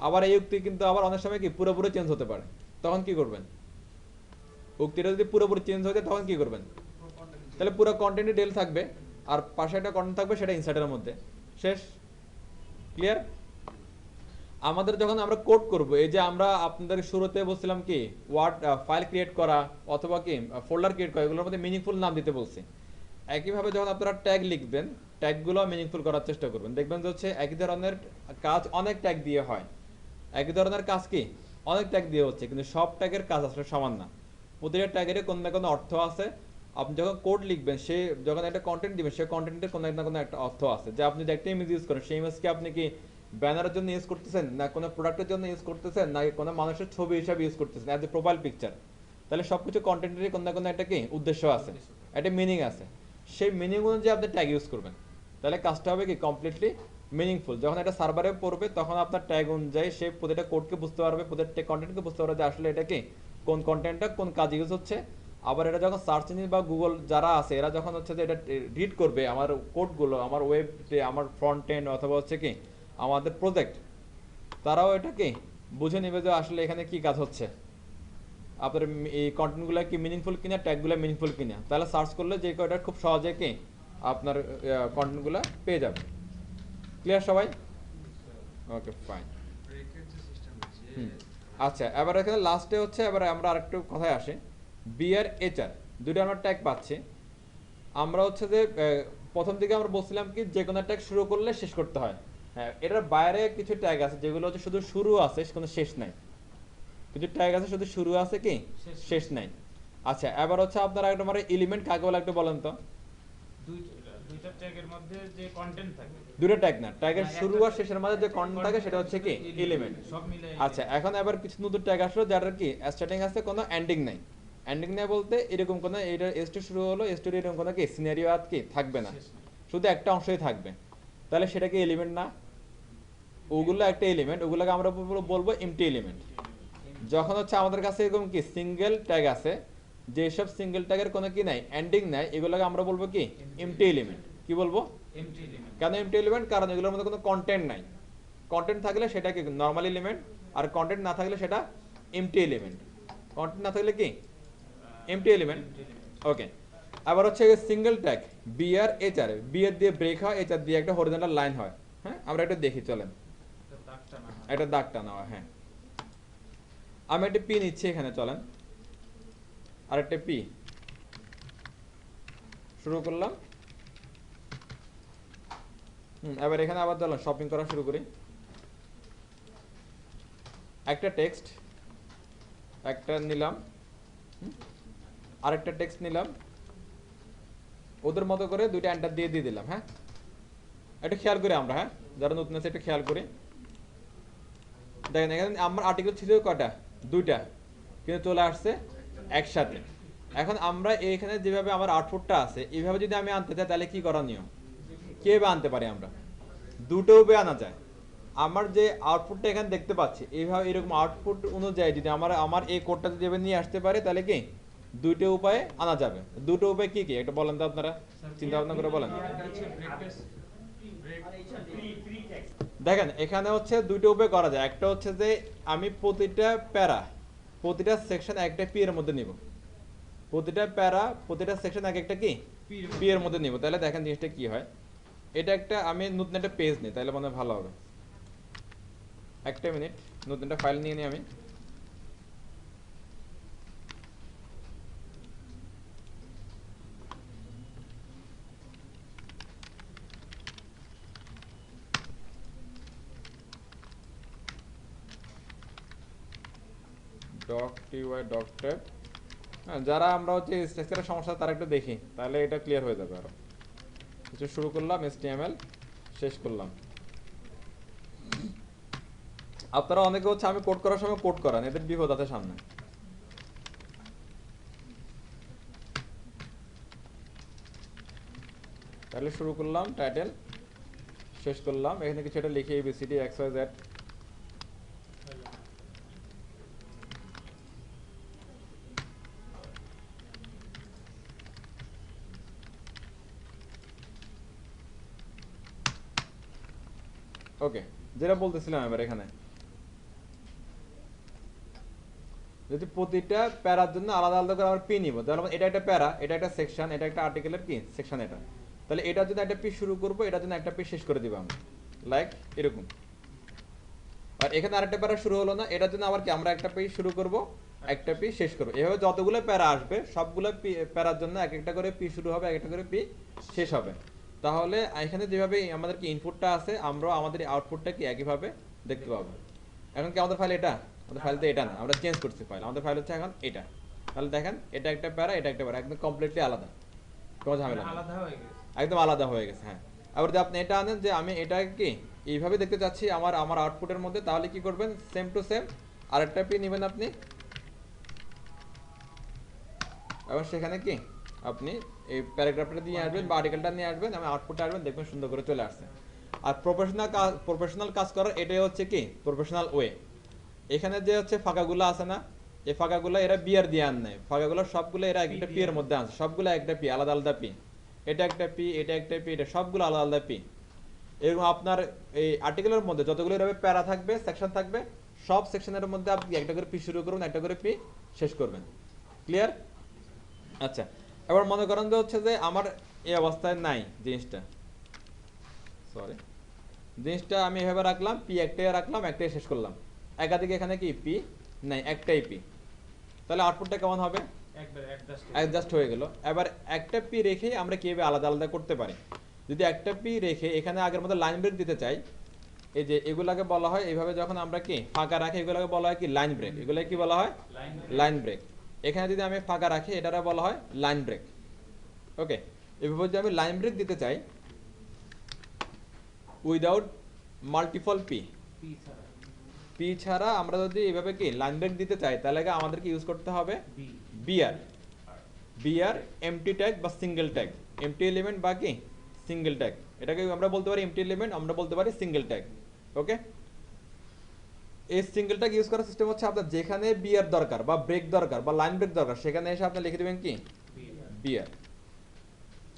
আবার এই উক্তি কিন্তু আবার অনেক সময় কি পুরোপুরি চেঞ্জ হতে পারে, তখন কি করবেন, উক্তিটা যদি পুরোপুরি চেঞ্জ হয়ে যায় তখন কি করবেন, তাহলে পুরো কন্টেন্টে ডেল থাকবে আর পাশে একটা কন্টেন্ট থাকবে সেটা ইনসার্টের মধ্যে, শেষ, ক্লিয়ার। আমাদের যখন আমরা কোড করব, এই যে আমরা আপনাদের শুরুতে বলছিলাম কি ওয়ার্ড ফাইল ক্রিয়েট করা অথবা কি ফোল্ডার ক্রিয়েট করা, এগুলোর মধ্যে মিনিংফুল নাম দিতে বলছি। একইভাবে যখন আপনারা ট্যাগ লিখবেন, ট্যাগগুলো মিনিংফুল করার চেষ্টা করবেন, দেখবেন যে হচ্ছে একই ধরনের কাজ অনেক ট্যাগ দিয়ে হয়, একই ধরনের কাজ কি অনেক ট্যাগ দিয়ে হচ্ছে, কিন্তু সব ট্যাগের কাজ আসলে সমান না, প্রতিটা ট্যাগের কোনো না কোনো অর্থ আছে। আপনি যখন কোড লিখবেন, সে যখন একটা কন্টেন্ট দিবেন, সেই কন্টেন্টের কোনো না কোনো একটা অর্থ আছে, যে আপনি যে একটা ইমেজ ইউজ করেন, সেই ইমেজকে আপনি কি ব্যানারের জন্য ইউজ করতেছেন, না কোনো প্রোডাক্টের জন্য ইউজ করতেছেন, না কোনো মানুষের ছবি হিসাবে ইউজ করতেছেন অ্যাজ এ প্রোফাইল পিকচার, তাহলে সবকিছু কন্টেন্টেরই কোনো না কোনো একটা কি উদ্দেশ্য আছে, একটা মিনিং আছে, সেই মিনিং অনুযায়ী আপনি ট্যাগ ইউজ করবেন, তাহলে কাজটা হবে কি কমপ্লিটলি মিনিংফুল। যখন এটা সার্ভারে পড়বে তখন আপনার ট্যাগ অনুযায়ী সে প্রতিটা কোডকে বুঝতে পারবে, প্রতিটা কন্টেন্টকে বুঝতে পারবে যে আসলে এটা কি কোন কন্টেন্টটা কোন কাজ ইউজ হচ্ছে। আবার এটা যখন সার্চ ইঞ্জিন বা গুগল যারা আছে এরা যখন হচ্ছে যে এটা রিড করবে আমার কোডগুলো, আমার ওয়েব, আমার ফ্রন্ট এন্ড অথবা হচ্ছে কি আমাদের প্রজেক্ট, তারাও এটা কি বুঝে নেবে যে আসলে এখানে কি কাজ হচ্ছে, আপনার এই কন্টেন্টগুলো কি মিনিংফুল কিনা, ট্যাগগুলো মিনিংফুল কিনা, তাহলে সার্চ করলে যে কয়টা খুব সহজে কি আপনার কন্টেন্টগুলো পেয়ে যাবে। ক্লিয়ার সবাই? Okay fine. আচ্ছা এবার এখানে লাস্টে হচ্ছে, এবার আমরা আরেকটু কথায় আসি, বি আর এইচ আর দুটো আমরা ট্যাগ পাচ্ছি। আমরা হচ্ছে যে প্রথম দিকে আমরা বলছিলাম কি যে কোনো ট্যাগ শুরু করলে শেষ করতে হয়, হ্যাঁ এটার বাইরে কিছু ট্যাগ আছে যেগুলো হচ্ছে শুধু শুরু আছে কোনো শেষ নাই, কিছু ট্যাগ আছে শুধু শুরু আছে কি শেষ নাই। আচ্ছা এবার হচ্ছে আপনারা একটা মানে এলিমেন্ট কাকে বলে একটু বলেন তো। দুইটা ট্যাগের মধ্যে যে কন্টেন্ট থাকে, দুটো ট্যাগ না, ট্যাগের শুরু আর শেষের মাঝে যে কন্টেন্ট থাকে সেটা হচ্ছে কি এলিমেন্ট। সব মিলে। আচ্ছা এখন এবার কিছু নতুন ট্যাগ আসলো যার কি স্টার্টিং আছে কোনো এন্ডিং নাই, এন্ডিং নাই বলতে এরকম কোনো এটা এসটি শুরু হলো এসটি এরকম কোনো কি সিনারিও আর কি থাকবে না, শুধু একটা অংশই থাকবে, তাহলে সেটা কি এলিমেন্ট না, ওগুলো একটা এলিমেন্ট, ওগুলোকে আমরা বলবো এমটি এলিমেন্ট। যখন হচ্ছে আমাদের কাছে এরকম কি সিঙ্গেল ট্যাগ আছে, যেসব সিঙ্গেল ট্যাগের কোনো কি নাই এন্ডিং নাই, এগুলোকে আমরা বলবো কি এমটি এলিমেন্ট। কি বলবো? Empty element. কেন এমটি এলিমেন্ট? কারণ এগুলোর মধ্যে কোনো কন্টেন্ট নাই, কন্টেন্ট থাকলে সেটা কি নরমাল এলিমেন্ট, আর কন্টেন্ট না থাকলে সেটা এমটি এলিমেন্ট। কন্টেন্ট না থাকলে কি এমটি এলিমেন্ট। ওকে আবার হচ্ছে সিঙ্গেল ট্যাগ বি আর এইচ আর, বি এর দিয়ে ব্রেক হয়, এইচ আর দিয়ে একটা হরিজন্টাল লাইন হয়। হ্যাঁ আমরা এটা দেখি চলেন, এটা দাগ টানা হয়। হ্যাঁ আমি একটা পি নিচ্ছি এখানে, চলেন আরেকটা পি শুরু করলাম। এবার এখানে আবার চলেন শপিং করা শুরু করি, একটা টেক্সট একটা নিলাম, আরেকটা টেক্সট নিলাম, ওদের মতো করে দুইটা এন্টার দিয়ে দিয়ে দিলাম। হ্যাঁ এটা খেয়াল করি আমরা, হ্যাঁ যারা নতুন আছে এটা খেয়াল করি, দেখেন এখানে আমার আর্টিকেল ছিল কয়টা, দুইটা, কিন্তু চলে আসছে একসাথে। এখন আমরা এখানে যেভাবে আমার আউটপুটটা আছে এইভাবে যদি আমি আনতে চাই তাহলে কি করণীয়, কিভাবে আনতে পারি আমরা, দুটো উপায়ে আনা যায়। আমার যে আউটপুটটা এখানে দেখতে পাচ্ছি এইভাবে এরকম আউটপুট অনুযায়ী যদি আমার এই কোডটা যদি এভাবে নিয়ে আসতে পারে তাহলে কি দুটো উপায়ে আনা যাবে। দুটো উপায় কি কি একটা বলেন তো আপনারা, চিন্তা ভাবনা করে বলেন। ফ্রি টেক্সট দেখেন এখানে হচ্ছে দুটো উপায় করা যায়। একটা হচ্ছে যে আমি প্রতিটা প্যারা প্রতিটা সেকশন একটা পি এর মধ্যে নিব, প্রতিটা প্যারা প্রতিটা সেকশন এক একটা কি পি এর মধ্যে নিব। তাহলে দেখেন জিনিসটা কি হয়। এটা একটা আমি নতুন একটা পেজ নিই তাহলে মনে হয় ভালো হবে। একটা মিনিট, নতুন একটা ফাইল নিয়ে নিই আমি। Doctype doc tab. হ্যাঁ, যারা আমরা হচ্ছে স্ট্রাকচারের সমস্যা তারা একটু দেখি তাহলে এটা ক্লিয়ার হয়ে যাবে। আরো কিছু শুরু করলাম HTML, শেষ করলাম। আপনারা অনেকে হচ্ছে আমি কোড করার সময় কোড করান, এদের বিপদ আছে সামনে। তাহলে শুরু করলাম, টাইটেল, শেষ করলাম। এখানে কিছু একটা লিখে ABCD XYZ। ওকে, যেটা বলতেছিলাম এবার এখানে যদি প্রতিটা প্যারার জন্য আলাদা আলাদা করে আমরা পি নিব, তাহলে এটা একটা প্যারা, এটা একটা সেকশন, এটা একটা আর্টিকেলের কি সেকশন এটা। তাহলে এটার জন্য একটা পি শুরু করব, এটার জন্য একটা পি শেষ করে দিব আমরা, লাইক এরকম। আর এখানে আরেকটা প্যারা শুরু হলো না, এটার জন্য আবার কি আমরা একটা পি শুরু করব, একটা পি শেষ করব। এভাবে যতগুলো প্যারা আসবে সবগুলো প্যারার জন্য এক একটা করে পি শুরু হবে, এক একটা করে পি শেষ হবে। তাহলে এখানে যেভাবে আমাদের কি ইনপুটটা আছে আমরা আমাদের আউটপুটটা কি একইভাবে দেখতে পাবো। এখন কি আমাদের ফাইল এটা, আমাদের ফাইল তো এটা না, আমরা চেঞ্জ করছি ফাইল। আমাদের ফাইল হচ্ছে এখন এটা। তাহলে দেখেন এটা একটা প্যারা, এটা একটা প্যারা, একদম কমপ্লিটলি আলাদা, কোনো ঝামেলা নেই, আলাদা হয়ে গেছে। একদম আলাদা হয়ে গেছে। হ্যাঁ, আবার যদি আপনি এটা আনেন যে আমি এটা কি এইভাবে দেখতে চাচ্ছি আমার আউটপুটের মধ্যে, তাহলে কি করবেন, সেম টু সেম আরেকটা পি নেবেন আপনি, এবার সেখানে কি আপনি এই প্যারাগ্রাফটা নিয়ে আসবেন বা আর্টিকেলটা নিয়ে আসবেন, আমি আউটপুটটা আসবেন, দেখবেন সুন্দর করে চলে আসছে। আর প্রফেশনাল কাজ করার এটাই হচ্ছে কি প্রফেশনাল ওয়ে। এখানে যে হচ্ছে ফাঁকাগুলো আছে না, এই ফাঁকাগুলো এরা বিয়ার দিয়ে আন নেয়, ফাঁকাগুলো সবগুলো এরা একটা পি এর মধ্যে আনছে, সবগুলো একটা পি, আলাদা আলাদা পি। এটা একটা পি, এটা একটা পি, এটা সবগুলো আলাদা আলাদা পি। এরকম আপনার এই আর্টিকেলের মধ্যে যতগুলো এভাবে প্যারা থাকবে, সেকশন থাকবে, সব সেকশনের মধ্যে আপনি একটা করে পি শুরু করবেন, একটা করে পি শেষ করবেন। ক্লিয়ার? আচ্ছা, এবার মনে করেন যে হচ্ছে যে আমার এই অবস্থায় নাই জিনিসটা, সরি, জিনিসটা আমি এভাবে রাখলাম, পি একটাই রাখলাম, একটাই শেষ করলাম। একাধিক এখানে কি পি নাই, একটাই পি। তাহলে আউটপুটটা কেমন হবে, একবার অ্যাডজাস্ট হয়ে গেল। এবার একটা পি রেখে আমরা কিভাবে আলাদা আলাদা করতে পারি। যদি একটা পি রেখে এখানে আগের মতো লাইন ব্রেক দিতে চাই, এই যে এগুলাকে বলা হয় এইভাবে, যখন আমরা কি ফাঁকা রাখি এগুলোকে বলা হয় কি লাইন ব্রেক, এগুলোকে কি বলা হয় লাইন ব্রেক। এখানে যদি আমি ফাঁকা রাখি এটারা বলা হয় লাইন ব্রেক। ওকে, এভাবে যদি আমি লাইন ব্রেক দিতে চাই উইদাউট মাল্টিপল পি, পি ছাড়া পি ছাড়া আমরা যদি এইভাবে কি লাইন ব্রেক দিতে চাই, তাহলে আমাদেরকে ইউজ করতে হবে B BR, BR empty tag বা সিঙ্গেল ট্যাগ, এমটি এলিমেন্ট বা কি সিঙ্গেল ট্যাগ। এটাকে আমরা বলতে পারি এমটি এলিমেন্ট, আমরা বলতে পারি সিঙ্গেল ট্যাগ। ওকে, এই সিঙ্গেল ট্যাগ ইউজ করার সিস্টেম হচ্ছে আপনার যেখানে বিআর দরকার বা ব্রেক দরকার বা লাইন ব্রেক দরকার সেখানে এসে আপনি লিখে দেবেন কি বিআর।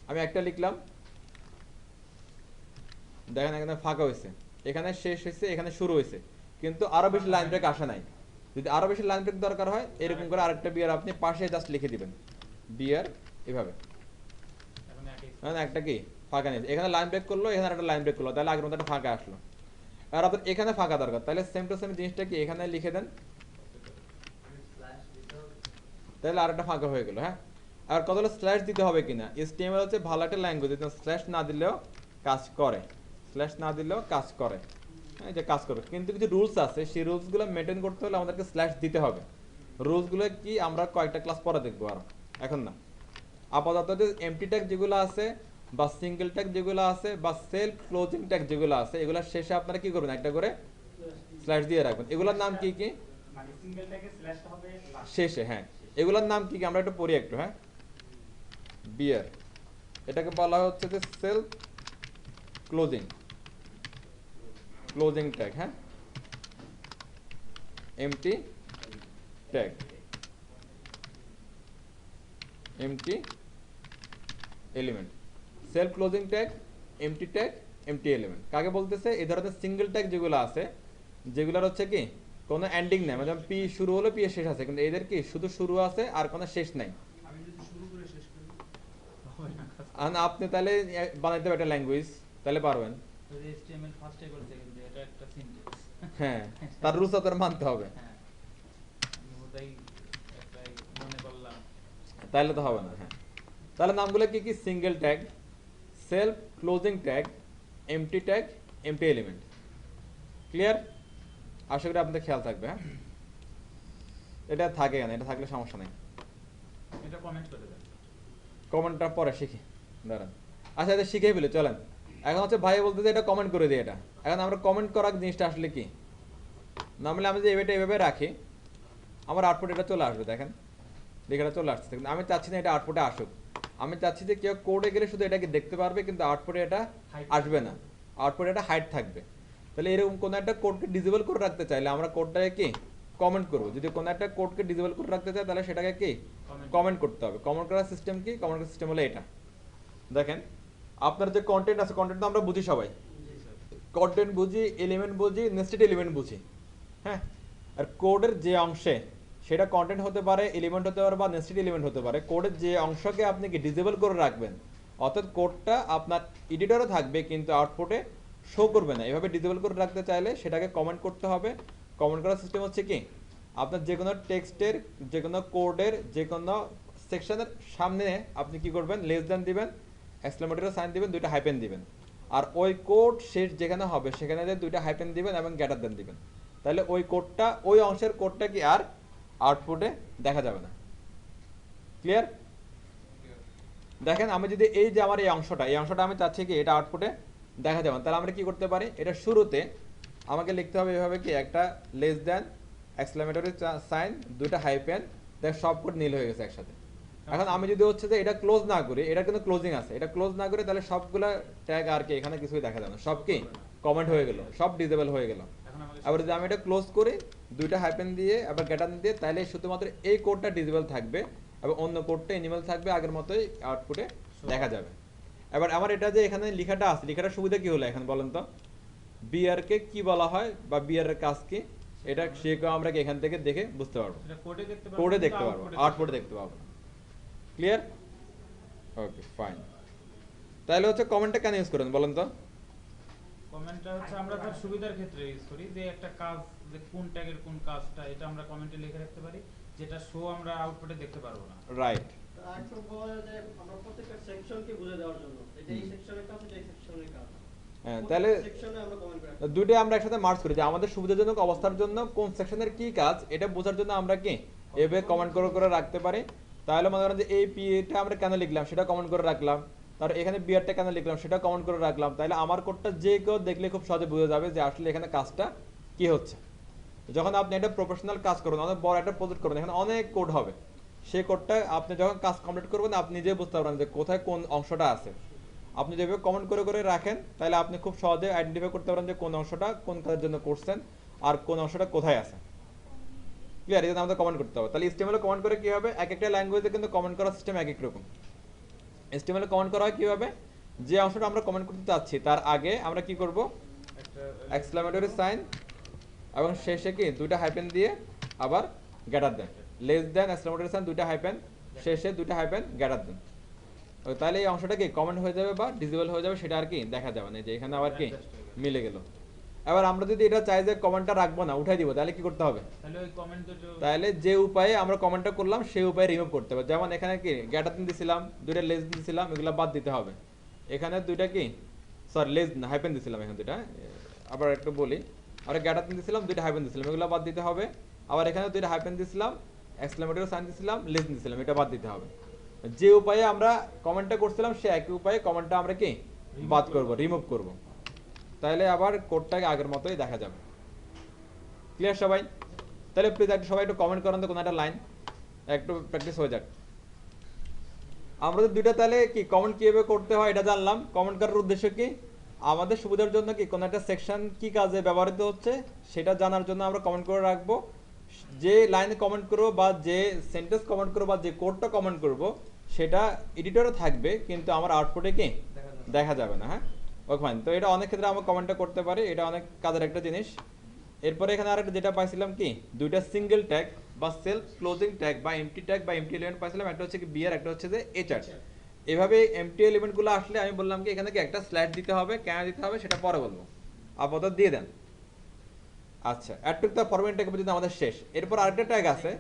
আমি একটা লিখলাম, দেখেন এখানে ফাঁকা হয়েছে, এখানে শেষ হয়েছে, এখানে শুরু হয়েছে, কিন্তু আরো বেশি লাইন ব্রেক আসে নাই। যদি আরো বেশি লাইন ব্রেক দরকার হয় এরকম করে আরেকটা বিআর আপনি পাশে জাস্ট লিখে দিবেন বিআর এভাবে। এখন একই হ্যাঁ, একটা কি ফাঁকা নিয়েছে, এখানে লাইন ব্রেক করলো, এখানে একটা লাইন ব্রেক করলো, তাহলে আগের মতো একটা ফাঁকা আসলো। আর আপনার এখানে ফাঁকা দরকার, তাহলে সেম টু সেম জিনিসটা কি এখানে লিখে দেন, তাহলে আর একটা ফাঁকা হয়ে গেল। হ্যাঁ, আর কতগুলো স্ল্যাশ দিতে হবে কিনা, HTML হচ্ছে ভালো একটা ল্যাঙ্গুয়েজ, স্ল্যাশ না দিলেও কাজ করে, স্ল্যাশ না দিলেও কাজ করে, হ্যাঁ যে কাজ করবে। কিন্তু কিছু রুলস আছে, সেই রুলসগুলো মেনটেন করতে হলে আমাদেরকে স্ল্যাশ দিতে হবে। রুলসগুলো কি আমরা কয়েকটা ক্লাস পরে দেখবো, আর এখন না। আপাতত যে এমটি ট্যাগ যেগুলো আছে বা সিঙ্গেল ট্যাগ যেগুলো আছে বা সেলফ ক্লোজিং ট্যাগ যেগুলো আছে, এগুলো শেষে আপনারা কি করবেন, একটা করে স্ল্যাশ দিয়ে রাখবেন। এগুলোর নাম কি কি মানে সিঙ্গেল ট্যাগে স্ল্যাশটা হবে লাস্ট শেষে, হ্যাঁ এগুলোর নাম কি কি আমরা একটু পড়ি একটু। হ্যাঁ, বিয়ার, এটাকে বলা হচ্ছে যে সেলফ ক্লোজিং, ক্লোজিং ট্যাগ, হ্যাঁ, empty tag, empty element, self closing tag, empty tag, empty element. কাকে বলতেছে? এই ধরনের সিঙ্গেল ট্যাগ যেগুলো আছে, যেগুলোর হচ্ছে কি কোনো এন্ডিং নেই, মানে পি শুরু হলো পি শেষ আছে, কিন্তু এদের কি শুধু শুরু আছে আর কোনো শেষ নাই। আমি যদি শুরু করে শেষ করি হবে না কাজ। আর আপনি তাহলে বানাইতে হবে একটা ল্যাঙ্গুয়েজ, তাহলে পারবেন। যদি HTML ফার্স্টে করতে কিন্তু এটা একটা সিনট্যাক্স। হ্যাঁ, তার রুলস আপনার মানতে হবে, হ্যাঁ, আমি ওটাই একটাই মনে করলাম। তাহলে তো হবে না। হ্যাঁ, তাহলে নামগুলো কি কি? Single tag, self closing tag, empty tag, empty element. Clear? আশা করি আপনাদের খেয়াল থাকবে। হ্যাঁ, এটা থাকে কেন? এটা থাকলে সমস্যা নেই, এটা কমেন্ট করে দেন। কমেন্টটা পরে শিখি, দাঁড়ান। আচ্ছা, এটা শিখেই ফেলে চলেন। এখন হচ্ছে ভাই বলতে যে এটা কমেন্ট করে দিই। এটা এখন আমরা কমেন্ট করার জিনিসটা আসলে কি, নর্মালি আমি যে এভাবে রাখি, আমার আউটপুট এটা চলে আসবে। দেখেন লেখাটা চলে আসছে, কিন্তু আমি চাচ্ছি না এটা আউটপুটে আসুক। আমি চাচ্ছি যে কেউ কোডে গেলে শুধু এটাকে দেখতে পারবে, কিন্তু আউটপুটে এটা আসবে না, আউটপুটে এটা হাইড থাকবে। তাহলে এরকম কোনো একটা কোডকে ডিসেবল করে রাখতে চাইলে আমরা কোডটাকে কি কমেন্ট করবো। যদি কোনো একটা কোডকে ডিসেবল করে রাখতে চাই তাহলে সেটাকে কি কমেন্ট করতে হবে। কমেন্ট করার সিস্টেম কি? কমেন্ট করার সিস্টেম হলো এটা। দেখেন আপনার যে কন্টেন্ট আছে, কন্টেন্ট তো আমরা বুঝি সবাই, কন্টেন্ট বুঝি, এলিমেন্ট বুঝি, নেস্টেড এলিমেন্ট বুঝি। হ্যাঁ, আর কোডের যে অংশে, সেটা কন্টেন্ট হতে পারে, এলিমেন্ট হতে পারে, বা নেস্টেড এলিমেন্ট হতে পারে, কোডের যে অংশকে আপনি কি ডিসেবল করে রাখবেন, অর্থাৎ কোডটা আপনার এডিটরে থাকবে কিন্তু আউটপুটে শো করবে না, এভাবে ডিসেবল করে রাখতে চাইলে সেটাকে কমেন্ট করতে হবে। কমেন্ট করার সিস্টেম হচ্ছে কি, আপনার যে কোনো টেক্সটের, যে কোনো কোডের, যে কোনো সেকশনের সামনে আপনি কি করবেন, লেস দেন দিবেন, এক্সক্লেমেটরি সাইন দিবেন, দুইটা হাইপেন দিবেন, আর ওই কোড শেষ যেখানে হবে সেখানে দুইটা হাইপেন দিবেন এবং গ্রেটার দেন দিবেন। তাহলে ওই কোডটা, ওই অংশের কোডটা কি আর আউটপুটে দেখা যাবে না। ক্লিয়ার? দেখেন আমি যদি এই যে আমার এই অংশটা আমি চাচ্ছি কি এটা আউটপুটে দেখা যাবে, তাহলে আমরা কি করতে পারি, এটা শুরুতে আমাকে লিখতে হবে এভাবে কি, একটা লেস দেন, এক্সক্লেমেটরি সাইন, দুইটা হাইপেন, দেখ সব কোড নীল হয়ে গেছে একসাথে। এখন আমি যদি হচ্ছে যে এটা ক্লোজ না করি, এটা কিন্তু ক্লোজিং আছে, এটা ক্লোজ না করে তাহলে সবগুলা ট্যাগ আর কি এখানে কিছুই দেখা যাবে না, সব কি কমেন্ট হয়ে গেল, সব ডিসেবল হয়ে গেল। আবার যদি আমি এটা ক্লোজ করি, দুইটা হাইপেন দিয়ে আবার গ্রেটার দিয়ে, তাহলে শুধুমাত্র এই কোডটা ডিসেবল থাকবে এবং অন্য কোডটা এনিমেল থাকবে, আগের মতোই আউটপুটে দেখা যাবে। এবার আমার এটা যে এখানে লেখাটা আছে, লেখাটার সুবিধা কি হলো এখন বলেন তো? বিআর কে কি বলা হয় বা বিআর এর কাজ কি, এটা সেটাও আমরা এখান থেকে দেখে বুঝতে পারবো, এটা কোডে দেখতে পারবো, আউটপুটে দেখতে পারবো। ক্লিয়ার? ওকে, ফাইন। তাহলে হচ্ছে কমেন্টটা কেন ইউজ করেন বলেন তো? কমেন্টটা হচ্ছে আমরা তার সুবিধার ক্ষেত্রে ইউজ করি, যে একটা কাজ, যে কোন ট্যাগের কোন কাজটা, এটা আমরা কমেন্টে লিখে রাখতে পারি, যেটা শো আমরা আউটপুটে দেখতে পারবো না। রাইট। আরেকটু বলা যায় যে আমরা প্রত্যেকটা সেকশনকে বুঝে দেওয়ার জন্য, এটা এই সেকশনের কাজ, এটা এই সেকশনের কাজ। হ্যাঁ, তাহলে সেকশনে আমরা কমেন্ট করি, দুইটাই আমরা একসাথে মার্জ করি, যে আমাদের সুবিধাজনক অবস্থার জন্য কোন সেকশনের কি কাজ এটা বোঝার জন্য আমরা কি এভাবে কমেন্ট করে করে রাখতে পারি। তাহলে মনে করেন যে এই পিটা আমরা কেন লিখলাম সেটা কমেন্ট করে রাখলাম, তার এখানে বিআরটা কেন লিখলাম সেটা কমেন্ট করে রাখলাম, তাহলে আমার কোডটা যে কেউ দেখলে খুব সহজে বুঝে যাবে যে আসলে এখানে কাজটা কি হচ্ছে। যখন আপনি একটা প্রফেশনাল কাজ করবেন, অনেক বড় একটা প্রজেক্ট করবেন, এখানে অনেক কোড হবে, সেই কোডটা আপনি যখন কাজ কমপ্লিট করবেন আপনি নিজে বুঝতে পারবেন যে কোথায় কোন অংশটা আছে। আপনি যেভাবে কমেন্ট করে করে রাখেন তাহলে আপনি খুব সহজে আইডেন্টিফাই করতে পারেন যে কোন অংশটা কোন কাজের জন্য করছেন আর কোন অংশটা কোথায় আছে। ক্লিয়ার? এই জন্য আমাদের কমেন্ট করতে হবে। তাহলে HTML কমেন্ট করে কি হবে, এক একটা ল্যাঙ্গুয়েজে কিন্তু কমেন্ট করার সিস্টেম এক এক রকম। HTML কমেন্ট করা হয় কিভাবে, যে অংশটা আমরা কমেন্ট করতে চাচ্ছি তার আগে আমরা কি করব, এক্সক্লেমেটরি সাইন এবং শেষে কি দুইটা হাইপেন দিয়ে আবার greater than, less than, exclamatory sign, দুইটা হাইপেন, শেষে দুইটা হাইপেন, গ্রেটার দেন। তাহলে এই অংশটা কি কমেন্ট হয়ে যাবে বা ডিসেবল হয়ে যাবে, সেটা আর কি দেখা যাবে না, যে এখানে আবার কি মিলে গেল। এবার আমরা যদি এটা চাই যে কমেন্টটা রাখবো না, উঠাই দিব, তাহলে কি করতে হবে, তাহলে ওই কমেন্ট দুটো, তাহলে যে উপায়ে আমরা কমেন্টটা করলাম সেই উপায়ে রিমুভ করতে হবে। যেমন এখানে কি গ্রেটার দেন দিছিলাম, দুইটা লেস দিছিলাম, এগুলো বাদ দিতে হবে। এখানে দুইটা কি সরি লেস না হাইপেন দিছিলাম, এখানে দুইটা আবার একটু বলি, আমরা গ্রেটার দেন দিছিলাম, দুইটা হাইপেন দিছিলাম, এগুলো বাদ দিতে হবে। আবার এখানে দুইটা হাইপেন দিছিলাম, এক্সক্লেমেটরি সাইন দিছিলাম, লেস দিছিলাম, এটা বাদ দিতে হবে। যে উপায়ে আমরা কমেন্টটা করছিলাম সে একই উপায়ে কমেন্টটা আমরা কি বাদ করব, রিমুভ করব, তাহলে আবার কোডটাকে আগের মতোই দেখা যাবে। ক্লিয়ার সবাই? তাহলে প্লিজ একটু সবাই একটু কমেন্ট করেন তো কোনো একটা লাইন, একটু প্র্যাকটিস হয়ে যাক। আমরা তো দুইটা তাহলে কি কমেন্ট কিভাবে করতে হয় এটা জানলাম। কমেন্ট করার উদ্দেশ্য কি, আমাদের সুবিধার জন্য কি কোন একটা সেকশন কি কাজে ব্যবহৃত হচ্ছে সেটা জানার জন্য আমরা কমেন্ট করে রাখবো। যে লাইনে কমেন্ট করবো বা যে সেন্টেন্স কমেন্ট করবো বা যে কোডটা কমেন্ট করবো সেটা এডিটরে থাকবে, কিন্তু আমার আউটপুটে কি দেখা যাবে না। হ্যাঁ, ওকে ফাইন। তো এটা অনেক ক্ষেত্রে আমরা কমেন্টটা করতে পারি, এটা অনেক কাজের একটা জিনিস। এরপরে এখানে আরেকটা যেটা পাইছিলাম কি, দুইটা সিঙ্গেল ট্যাগ বা সেলফ ক্লোজিং ট্যাগ বা এমটি ট্যাগ বা এমটি এলিমেন্ট পাইছিলাম, একটা হচ্ছে কি বিয়ার, একটা হচ্ছে যে এইচআর। এভাবে এমটি এলিমেন্টগুলো আসলে আমি বললাম কি এখানে কি একটা স্ল্যাশ দিতে হবে, কেন দিতে হবে সেটা পরে বলবো, আপাতত দিয়ে দেন। আচ্ছা, add to the format tag পর্যন্ত আমাদের শেষ। এরপর আরেকটা ট্যাগ আছে,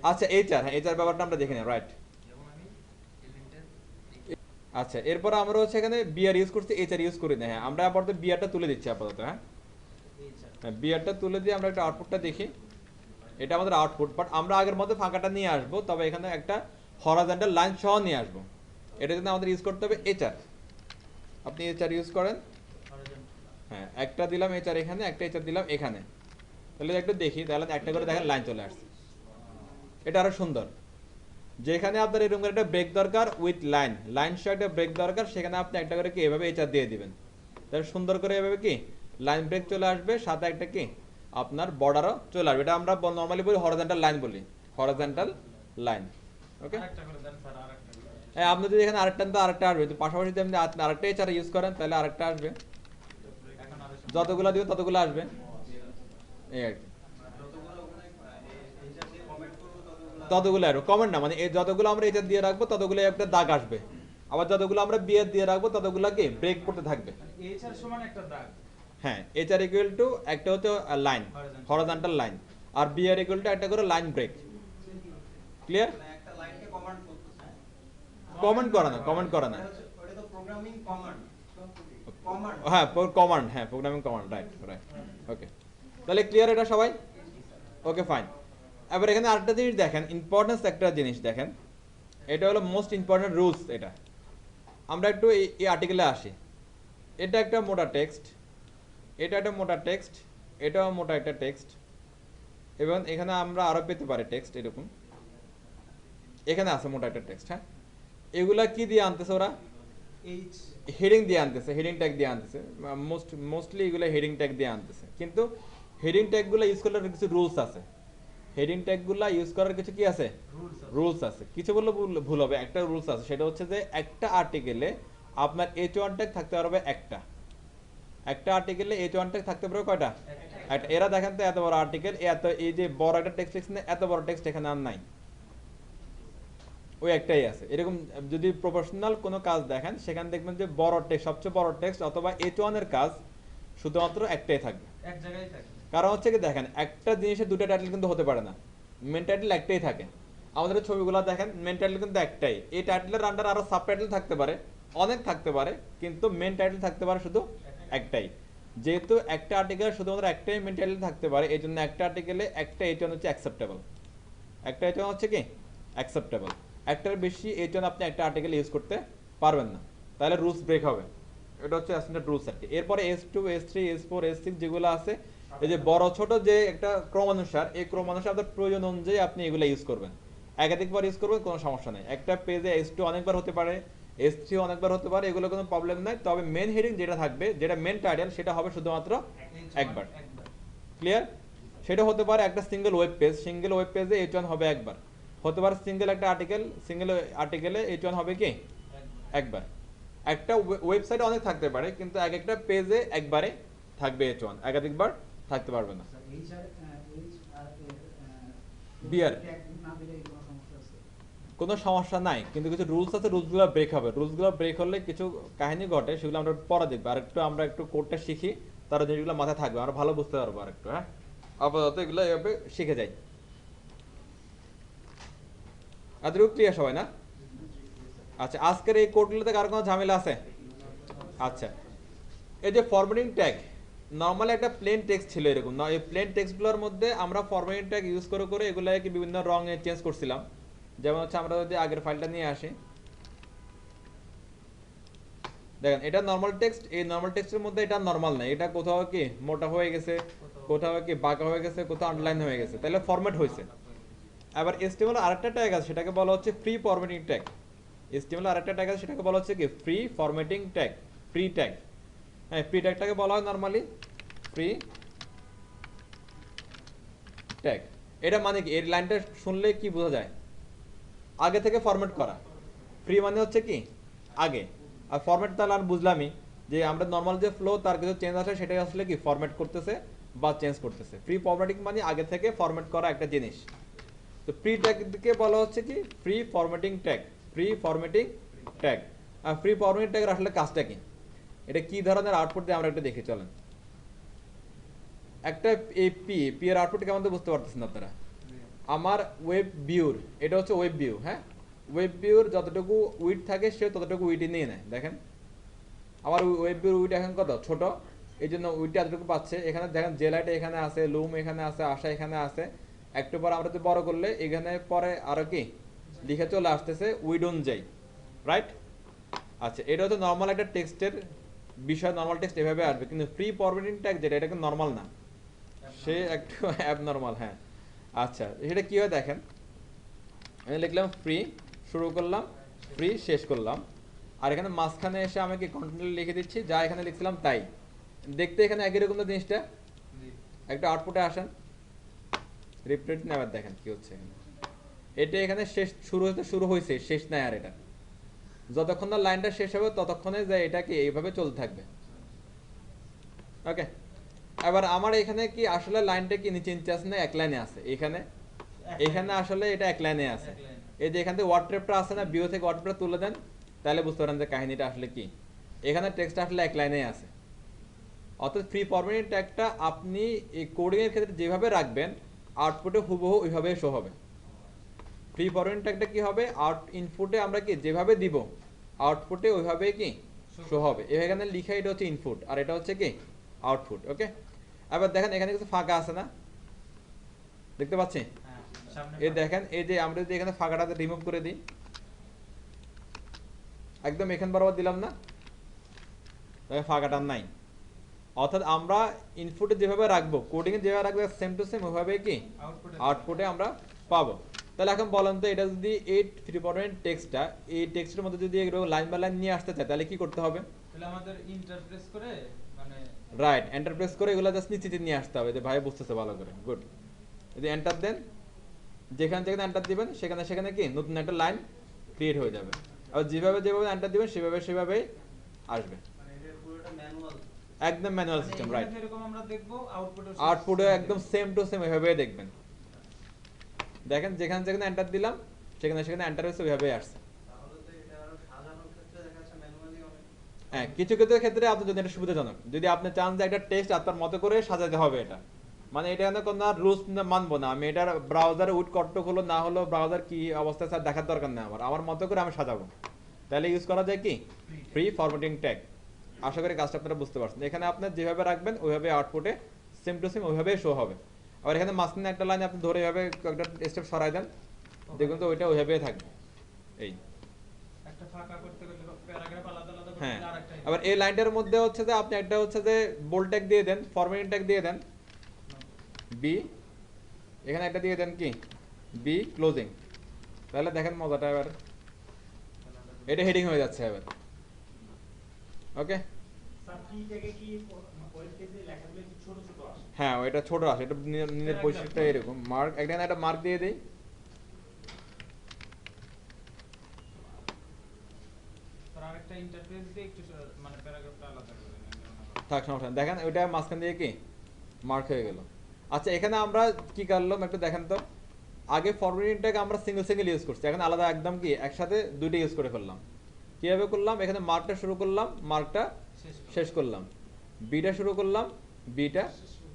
আচ্ছা এইচআর, হ্যাঁ এইচআর ব্যাপারটা আমরা দেখে নিই, রাইট। আচ্ছা, এরপর আমরা হচ্ছে এখানে বিআর ইউজ করছি, এইচআর ইউজ করি না। হ্যাঁ, আমরা আপাতত বিআরটা তুলে দিচ্ছি আপাতত। হ্যাঁ, বিআরটা তুলে দিয়ে আমরা একটা আউটপুটটা দেখি, এটা আমাদের আউটপুট। বাট আমরা আগের মধ্যে ফাঁকাটা নিয়ে আসবো, তবে এখানে একটা হরাইজন্টাল লাইন সহ নিয়ে আসবো। এটা জন্য আমাদের ইউজ করতে হবে এইচআর। আপনি এইচআর ইউজ করেন, হ্যাঁ একটা দিলাম এইচআর এখানে, একটা এইচআর দিলাম এখানে। তাহলে একটু দেখি, তাহলে একটা করে দেখেন লাইন চলে আসছে। এটা আরো সুন্দর। যেখানে আপনার এরকম করে একটা ব্রেক দরকার উইথ লাইন, লাইন সহ একটা ব্রেক দরকার, সেখানে আপনি একটা করে কি এভাবে এইচআর দিয়ে দিবেন, তাহলে সুন্দর করে এভাবে কি লাইন ব্রেক চলে আসবে, সাথে একটা কি আপনার বর্ডারও চলে আসবে। এটা আমরা নর্মালি বলি হরাইজন্টাল লাইন বলি, হরাইজন্টাল লাইন। ওকে, আরেকটা করে দেন স্যার, আরেকটা করে। হ্যাঁ আপনি যদি এখানে আরেকটা তো আরেকটা আসবে, তো পাশাপাশি যদি আপনি আরেকটা এইচআর ইউজ করেন তাহলে আরেকটা আসবে, এখন আরো যতগুলো দিবেন ততগুলো আসবে, এই আর কি। ততগুলো আসবে, কমেন্ট না, মানে এই যতগুলো আমরা এইচআর দিয়ে রাখবো ততগুলো একটা দাগ আসবে, আবার যতগুলো আমরা বিআর দিয়ে রাখবো ততগুলো কি ব্রেক করতে থাকবে। এইচআর সমান একটা দাগ। হ্যাঁ, এইচআর ইকুয়াল টু একটা হচ্ছে লাইন, হরাইজন্টাল লাইন, আর বিআর ইকুয়াল টু একটা করে লাইন ব্রেক। ক্লিয়ার? একটা লাইনকে কমান্ড করতেছে। কমেন্ট করা না, কমেন্ট করা না, ওটা তো প্রোগ্রামিং কমান্ড। কমান্ড। হ্যাঁ কমান্ড, হ্যাঁ প্রোগ্রামিং কমান্ড, রাইট রাইট। ওকে, তাহলে ক্লিয়ার এটা সবাই? Okay fine. এবার এখানে আরেকটা জিনিস দেখেন, ইম্পর্টেন্স একটা জিনিস দেখেন, এটা হলো মোস্ট ইম্পর্টেন্ট রুলস। এটা আমরা একটু এই আর্টিকেলে আসি। এটা একটা মোটা টেক্সট, এটা একটা মোটা টেক্সট, এটাও মোটা একটা টেক্সট, এবং এখানে আমরা আরো পেতে পারি টেক্সট এরকম, এখানে আছে মোটা একটা টেক্সট। হ্যাঁ, এগুলা কি দিয়ে আনতেছে ওরা? এইচ হেডিং দিয়ে আনতেছে, হেডিং ট্যাগ দিয়ে আনতেছে, মোস্টলি এগুলো হেডিং ট্যাগ দিয়ে আনতেছে। কিন্তু হেডিং ট্যাগগুলো ইউজ করার কিছু রুলস আছে, হেডিং ট্যাগগুলো ইউজ করার কিছু কি আছে, রুলস আছে। কিছু বললে ভুল হবে, একটা রুলস আছে, সেটা হচ্ছে যে একটা আর্টিকেলে আপনার H1 ট্যাগ থাকতে পারবে একটা, একটা আর্টিকেলে H1 ট্যাগ থাকতে পারবে কয়টা? একটা। এরা দেখেন তো এত বড় আর্টিকেল, এত এই যে বড় একটা টেক্সট লিখছেন, এত বড় টেক্সট এখানে আর নাই, ওই একটাই আছে। এরকম যদি প্রফেশনাল কোনো কাজ দেখেন সেখানে দেখবেন যে বড় টেক্সট, সবচেয়ে বড় টেক্সট অথবা H1 এর কাজ শুধুমাত্র একটাই থাকবে। এক জায়গায় থাকে। কারণ হচ্ছে কি দেখেন, একটা জিনিসের দুটো টাইটেল কিন্তু হতে পারে না, মেন টাইটেল একটাই থাকে। আমাদের ছবিগুলো দেখেন, মেন টাইটেল কিন্তু একটাই, এই টাইটেলের আন্ডার আরো সাব টাইটেল থাকতে পারে, অনেক থাকতে পারে, কিন্তু মেন টাইটেল থাকতে পারে শুধু একটাই। যেহেতু একটা আর্টিকেল শুধুমাত্র একটাই মেন টাইটেল থাকতে পারে, এই জন্য একটা আর্টিকেলে একটা H1 হচ্ছে অ্যাকসেপ্টেবল, একটা H1 হচ্ছে কি অ্যাকসেপ্টেবল। একটার বেশি H1 আপনি একটা আর্টিকেল ইউজ করতে পারবেন না, তাহলে রুলস ব্রেক হবে। এটা হচ্ছে স্ট্যান্ডার্ড রুলস আর কি। এরপরে S2, S3, S4, S6 যেগুলো আছে, এই যে বড় ছোট যে একটা ক্রমানুসার, এই ক্রমানুসার আপনার প্রয়োজন অনুযায়ী আপনি এগুলো ইউজ করবেন, একাধিকবার ইউজ করবেন, কোনো সমস্যা নেই। একটা পেজে S2 অনেকবার হতে পারে, S3 অনেকবার হতে পারে, এগুলো কোনো প্রবলেম নাই। তবে মেন হেডিং যেটা থাকবে, যেটা মেন টাইটেল, সেটা হবে শুধুমাত্র একবার। ক্লিয়ার? সেটা হতে পারে একটা single web page, single web পেজে H1 হবে একবার, হতে পারে সিঙ্গেল একটা আর্টিকেল, সিঙ্গেল আর্টিকেলে H1 হবে কি একবার। একটা ওয়েবসাইটে অনেক থাকতে পারে, কিন্তু এক একটা পেজে একবারে থাকবে H1, একাধিকবার থাকতে পারবে না। বিয়ার কোনো সমস্যা নাই, কিন্তু কিছু রুলস আছে, রুলসগুলো ব্রেক হবে। রুলসগুলো ব্রেক হলে কিছু কাহিনী ঘটে, সেগুলো আমরা পরে দেখবো। আর একটু আমরা একটু কোডটা শিখি, তার জিনিসগুলো মাথায় থাকবে, আমরা ভালো বুঝতে পারবো আর একটু। হ্যাঁ, আপাতত এগুলো এভাবে শিখে যাই। এতটুকু ক্লিয়ার সবাই না? আচ্ছা, আজকের এই কোডগুলোতে কার কোনো ঝামেলা আছে? আচ্ছা, এই যে ফরম্যাটিং ট্যাগ, নর্মালি একটা প্লেন টেক্সট ছিল এরকম না, এই প্লেন টেক্সটগুলোর মধ্যে আমরা ফরম্যাটিং ট্যাগ ইউজ করে করে এগুলোকে বিভিন্ন রঙে চেঞ্জ করছিলাম। যেমন হচ্ছে আমরা যদি আগের ফাইলটা নিয়ে আসি, দেখেন এটা নর্মাল টেক্সট, এই নর্মাল টেক্সটের মধ্যে এটা নর্মাল না, এটা কোথাও কি মোটা হয়ে গেছে, কোথাও কি বাঁকা হয়ে গেছে, কোথাও আন্ডারলাইন হয়ে গেছে, তাহলে ফরম্যাট হয়েছে। আবার HTML আরেকটা ট্যাগ আছে, সেটাকে বলা হচ্ছে ফ্রি ফরম্যাটিং ট্যাগ। HTML আরেকটা ট্যাগ আছে, সেটাকে বলা হচ্ছে কি free formatting tag, free tag. হ্যাঁ, ফ্রি ট্যাগটাকে বলা হয় নর্মালি ফ্রি ট্যাগ। এটা মানে কি, এর লাইনটা শুনলে কি বোঝা যায়? আগে থেকে ফরম্যাট করা। ফ্রি মানে হচ্ছে কি আগে, আর ফরম্যাট তাহলে আর বুঝলামই যে আমরা নর্মাল যে ফ্লো তার কিছু চেঞ্জ আসে সেটাই আসলে কি ফরম্যাট করতেছে বা চেঞ্জ করতেছে। ফ্রি ফরম্যাটিং মানে আগে থেকে ফরম্যাট করা একটা জিনিস। তো ফ্রি ট্যাগকে বলা হচ্ছে কি free formatting tag, free formatting tag. আর ফ্রি ফরম্যাটিং ট্যাগের আসলে কাজটা কি, এটা কি ধরনের আউটপুট দিয়ে আমরা একটু দেখে চলেন। একটা পি এর আউটপুট কেমন বুঝতে পারতেছেন আপনারা? আমার ওয়েব ভিউর, এটা হচ্ছে ওয়েব ভিউ। হ্যাঁ, ওয়েব ভিউর যতটুকু উইড থাকে সে ততটুকু উইডই নিয়ে নেয়। দেখেন আমার ওয়েব ভিউর উইড এখন কত ছোট, এই জন্য উইডটা এতটুকু পাচ্ছে। এখানে দেখেন জেলাইট এখানে আছে, লুম এখানে আছে, আশা এখানে আছে। একটু পর আমরা যদি বড় করলে এখানে পরে আরো কি লিখে চলে আসতেছে উইড অনুযায়ী, রাইট? আচ্ছা, এটা হচ্ছে নর্মাল একটা টেক্সটের বিষয়, নর্মাল টেক্সট এভাবে আসবে। কিন্তু ফ্রি ফরম্যাটিং ট্যাগ যেটা, এটা কিন্তু নর্মাল না, সে একটু অ্যাবনর্মাল। হ্যাঁ, আচ্ছা সেটা কি হয় দেখেন, আমি লিখলাম ফ্রি, শুরু করলাম, ফ্রি শেষ করলাম, আর এখানে মাঝখানে এসে আমি কি কন্টিনিউ লিখে দিচ্ছি যা এখানে লিখছিলাম তাই। দেখতে এখানে একই রকম তো জিনিসটা। একটা আউটপুটে আসেন, রিপ্লেট নেবার দেখেন কি হচ্ছে এখানে। এটা এখানে শেষ, শুরু হয়েছে, শেষ নাই। আর এটা যতক্ষণ না লাইনটা শেষ হবে ততক্ষণে যে এটা কি এইভাবে চলতে থাকবে। ওকে, এবার আমার এখানে কি আসলে লাইনটা কি নিচে নিচে আছে না এক লাইনে আছে? এখানে আসলে এটা এক লাইনে আছে। এই যে এখান থেকে ওয়ার্ড ট্রেপটা আছে না, ভিউ থেকে ওয়ার্ড ট্রেপটা তুলে দেন, তাহলে বুঝতে পারেন যে কাহিনীটা আসলে কি। এখানে টেক্সট আসলে এক লাইনে আছে। অর্থাৎ ফ্রি ফরম্যাটিং ট্যাগটা আপনি এই কোডিং এর ক্ষেত্রে যেভাবে রাখবেন আউটপুটে হুবহু ওইভাবে শো হবে। ফ্রি ফরম্যাটিং ট্যাগটা কি হবে, ইনপুটে আমরা কি যেভাবে দিব আউটপুটে ওইভাবে কি শো হবে। এখানে লিখা এটা হচ্ছে ইনপুট আর এটা হচ্ছে কি আউটপুট। ওকে, এবার দেখেন এখানে কিছু ফাঁকা আছে না, দেখতে পাচ্ছি? এই দেখেন, এই যে আমরা যদি এখানে ফাঁকাটাতে রিমুভ করে দিই, একদম এখান বরাবর দিলাম না, ফাঁকাটা নাই। অর্থাৎ আমরা ইনপুটে যেভাবে রাখবো, কোডিং এ যেভাবে রাখবো সেম টু সেম ওইভাবে কি আউটপুটে আমরা পাবো। তাহলে এখন বলেন তো, এটা যদি এই ফ্রি ফরম্যাট টেক্সটটা এই টেক্সটের মধ্যে যদি লাইন বাই লাইন নিয়ে আসতে চায় তাহলে কি করতে হবে? তাহলে আমাদের ইন্টারপ্রেস করে মানে রাইট, এন্টারপ্রেস করে এগুলো জাস্ট নিচে নিয়ে আসতে হবে। যে ভাই বুঝতেছে ভালো করে, গুড। যদি এন্টার দেন, যেখানে যেখানে এন্টার দিবেন সেখানে সেখানে কি নতুন একটা লাইন ক্রিয়েট হয়ে যাবে। আর যেভাবে এন্টার দিবেন সেভাবেই আসবে। মানে এটা পুরোটা ম্যানুয়াল, একদম ম্যানুয়াল সিস্টেম, রাইট। এরকম আমরা দেখব আউটপুটে একদম সেম টু সেম এভাবেই দেখবেন। দেখেন যেখানে যেখানে এন্টার দিলাম সেখানে সেখানে এন্টার হয়েছে ওইভাবেই আসছে। তাহলে তো এটা আরো সাজানোর ক্ষেত্রে দেখা যাচ্ছে ম্যানুয়ালি অনেক। হ্যাঁ, কিছু কিছু ক্ষেত্রে আপনার জন্য এটা সুবিধাজনক, যদি আপনি চান যে একটা টেক্সট আপনার মতো করে সাজাতে হবে। এটা মানে এটা কোনো রুলস মানবো না আমি, এটার ব্রাউজারে উইড কট্টক হলো না হলো ব্রাউজার কি অবস্থায় স্যার দেখার দরকার নেই, আমার মতো করে আমি সাজাবো। তাহলে ইউজ করা যায় কি ফ্রি ফরম্যাটিং ট্যাগ। আশা করি কাজটা আপনারা বুঝতে পারছেন। এখানে আপনার যেভাবে রাখবেন ওইভাবে আউটপুটে সেম টু সেম ওইভাবেই শো হবে। আবার এখানে মাঝখানে একটা লাইন আপনি ধরে এভাবে কয়েকটা স্টেপ সরাই দেন, দেখুন তো ওইটা ওইভাবেই থাকবে। এই একটা ফাঁকা করতে গেলে প্যারাগ্রাফ আলাদা আলাদা করতে হ্যাঁ, গেলে আরেকটা আবার এই লাইনটার মধ্যে হচ্ছে যে আপনি একটা হচ্ছে যে বোল্ড ট্যাগ দিয়ে দেন, ফরম্যাটিং ট্যাগ দিয়ে দেন বি, এখানে একটা দিয়ে দেন কি বি ক্লোজিং, তাহলে দেখেন মজাটা। এবার এটা হেডিং হয়ে যাচ্ছে এবার। ওকে, হ্যাঁ ওইটা ছোট আসে, এটা নিজের বৈশিষ্ট্য এরকম। মার্ক এখানে একটা মার্ক দিয়ে দেই, আরেকটা ইন্টারফেস দিয়ে একটু মানে প্যারাগ্রাফটা আলাদা করে নেন। থাক সমস্যা নেই। দেখেন ওইটা মাঝখান দিয়ে কি মার্ক হয়ে গেল। আচ্ছা, এখানে আমরা কি করলাম একটু দেখেন তো। আগে ফরম্যাটিং ট্যাগ আমরা সিঙ্গেল ইউজ করছি, এখন আলাদা একদম কি একসাথে দুইটা ইউজ করে ফেললাম। কিভাবে করলাম? এখানে মার্কটা শুরু করলাম, মার্কটা শেষ করলাম, বিটা শুরু করলাম, বিটা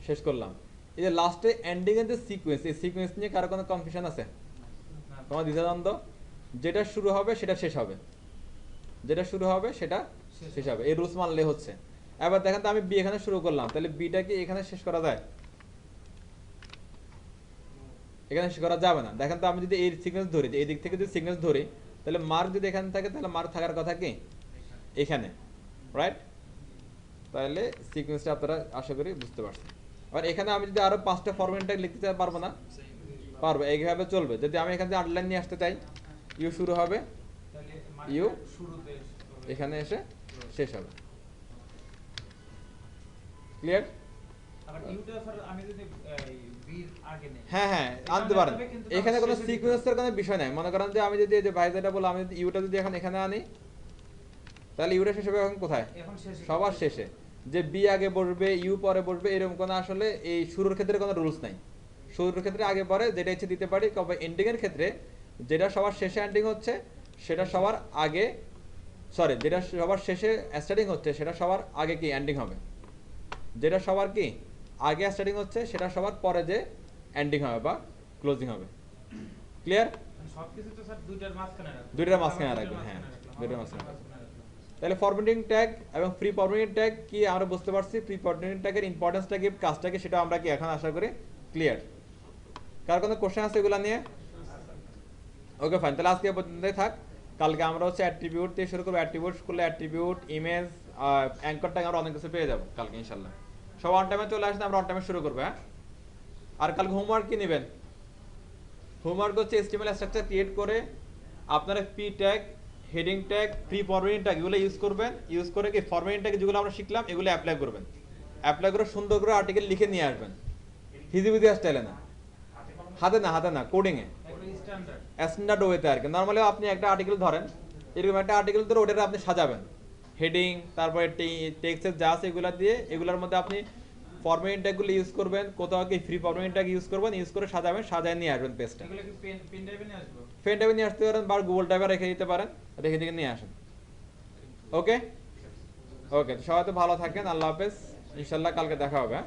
শেষ করলাম। এই যে লাস্টে এন্ডিং এর যে সিকোয়েন্স, এই সিকোয়েন্স নিয়ে কারো কোনো কনফিউশন আছে? তোমার দ্বিধাদ্বন্দ্ব? যেটা শুরু হবে সেটা শেষ হবে, যেটা শুরু হবে সেটা শেষ হবে, এই রুলস মানলে হচ্ছে। এবার দেখেন তো আমি বি এখানে শুরু করলাম, তাহলে বিটা কি এখানে শেষ করা যায়? এখানে শেষ করা যাবে না। দেখেন তো আমি যদি এই সিকোয়েন্স ধরি, এই দিক থেকে যদি সিকোয়েন্স ধরি, তাহলে মার্ক যদি এখানে থাকে তাহলে মার্ক থাকার কথা কি এখানে, রাইট? তাহলে সিকোয়েন্সটা আপনারা আশা করি বুঝতে পারছেন। আবার এখানে আমি যদি আরো 5টা ফরম্যাট লিখতে চাই পারবো না? পারবো, এইভাবে চলবে। যদি আমি এখানে আন্ডারলাইন নিয়ে আসতে চাই, ইউ শুরু হবে, তাহলে ইউ শুরুতে এখানে এসে শেষ হবে। ক্লিয়ার? আবার ইউটা স্যার আমি যদি বির আগে নেই হ্যাঁ হ্যাঁ আনতে পারেন, এখানে কোনো সিকোয়েন্সের কোনো বিষয় নাই। মনে করেন যে আমি যদি এই যে ভাই যেটা বললাম, আমি যদি ইউটা যদি এখানে আনি, তাহলে ইউটা শেষ হবে এখন কোথায়? এখন শেষে সবার শেষে। যে বি আগে বসবে ইউ পরে বসবে এরকম কোনো আসলে এই শুরুর ক্ষেত্রে কোনো রুলস নাই। শুরুর ক্ষেত্রে আগে পরে যেটা ইচ্ছে দিতে পারি, তবে এন্ডিং এর ক্ষেত্রে যেটা সবার শেষে এন্ডিং হচ্ছে সেটা সবার আগে, সরি যেটা সবার শেষে স্টার্টিং হচ্ছে সেটা সবার আগে কি এন্ডিং হবে, যেটা সবার কি আগে স্টার্টিং হচ্ছে সেটা সবার পরে যে এন্ডিং হবে বা ক্লোজিং হবে। ক্লিয়ার? সবকিছু তো স্যার দুইটার মাঝখানে রাখবো। দুইটার মাঝখানে রাখবেন, হ্যাঁ দুইটার মাঝখানে রাখবেন। তাহলে ফরম্যাটিং ট্যাগ এবং প্রি ফরম্যাটিং ট্যাগ কি আমরা বুঝতে পারছি, প্রি ফরম্যাটিং ট্যাগের ইম্পর্টেন্সটা কি, কাজটা কি, সেটা আমরা কি এখন আশা করি ক্লিয়ার। কার কোনো কোশ্চেন আছে এগুলা নিয়ে? ওকে ফাইন, তাহলে আজকে পর্যন্তই থাক। কালকে আমরা হচ্ছে অ্যাট্রিবিউট দিয়ে শুরু করবো। অ্যাট্রিবিউট করলে অ্যাট্রিবিউট, ইমেজ, অ্যাঙ্কর ট্যাগ আমরা অনেক কিছু পেয়ে যাবো কালকে ইনশাল্লাহ। সব অন টাইমে চলে আসলে আমরা অন টাইমে শুরু করবো। হ্যাঁ, আর কালকে হোমওয়ার্ক কি নেবেন? হোমওয়ার্ক হচ্ছে HTML স্ট্রাকচার ক্রিয়েট করে আপনারা P tag, heading tag, pre formatting tag এগুলো ইউজ করবেন। ইউজ করে কি ফরম্যাটিং ট্যাগ যেগুলো আমরা শিখলাম এগুলো অ্যাপ্লাই করবেন। অ্যাপ্লাই করে সুন্দর করে আর্টিকেল লিখে নিয়ে আসবেন, হিজিবিজি স্টাইলে না, হাতে না কোডিংয়ে, স্ট্যান্ডার্ড স্ট্যান্ডার্ড ওয়েতে আর কি। নর্মালি আপনি একটা আর্টিকেল ধরেন, এরকম একটা আর্টিকেল ধরে ওটাকে আপনি সাজাবেন, হেডিং তারপরে টেক্সটের যা আছে এগুলো দিয়ে, এগুলোর মধ্যে আপনি ফরম্যাটিং ট্যাগগুলো ইউজ করবেন, কোথাও কি ফ্রি ফরম্যাটিং ট্যাগ ইউজ করবেন, ইউজ করে সাজাবেন, সাজায় নিয়ে আসবেন পেজটা। এগুলো কি পেন ড্রাইভে নিয়ে আসবো? পেন ড্রাইভে নিয়ে আসতে পারেন বা গুগল ড্রাইভে রেখে দিতে পারেন, রেখে দিয়ে নিয়ে আসেন। ওকে ওকে, সবাই তো ভালো থাকেন, আল্লাহ হাফেজ, ইনশাল্লাহ কালকে দেখা হবে। হ্যাঁ।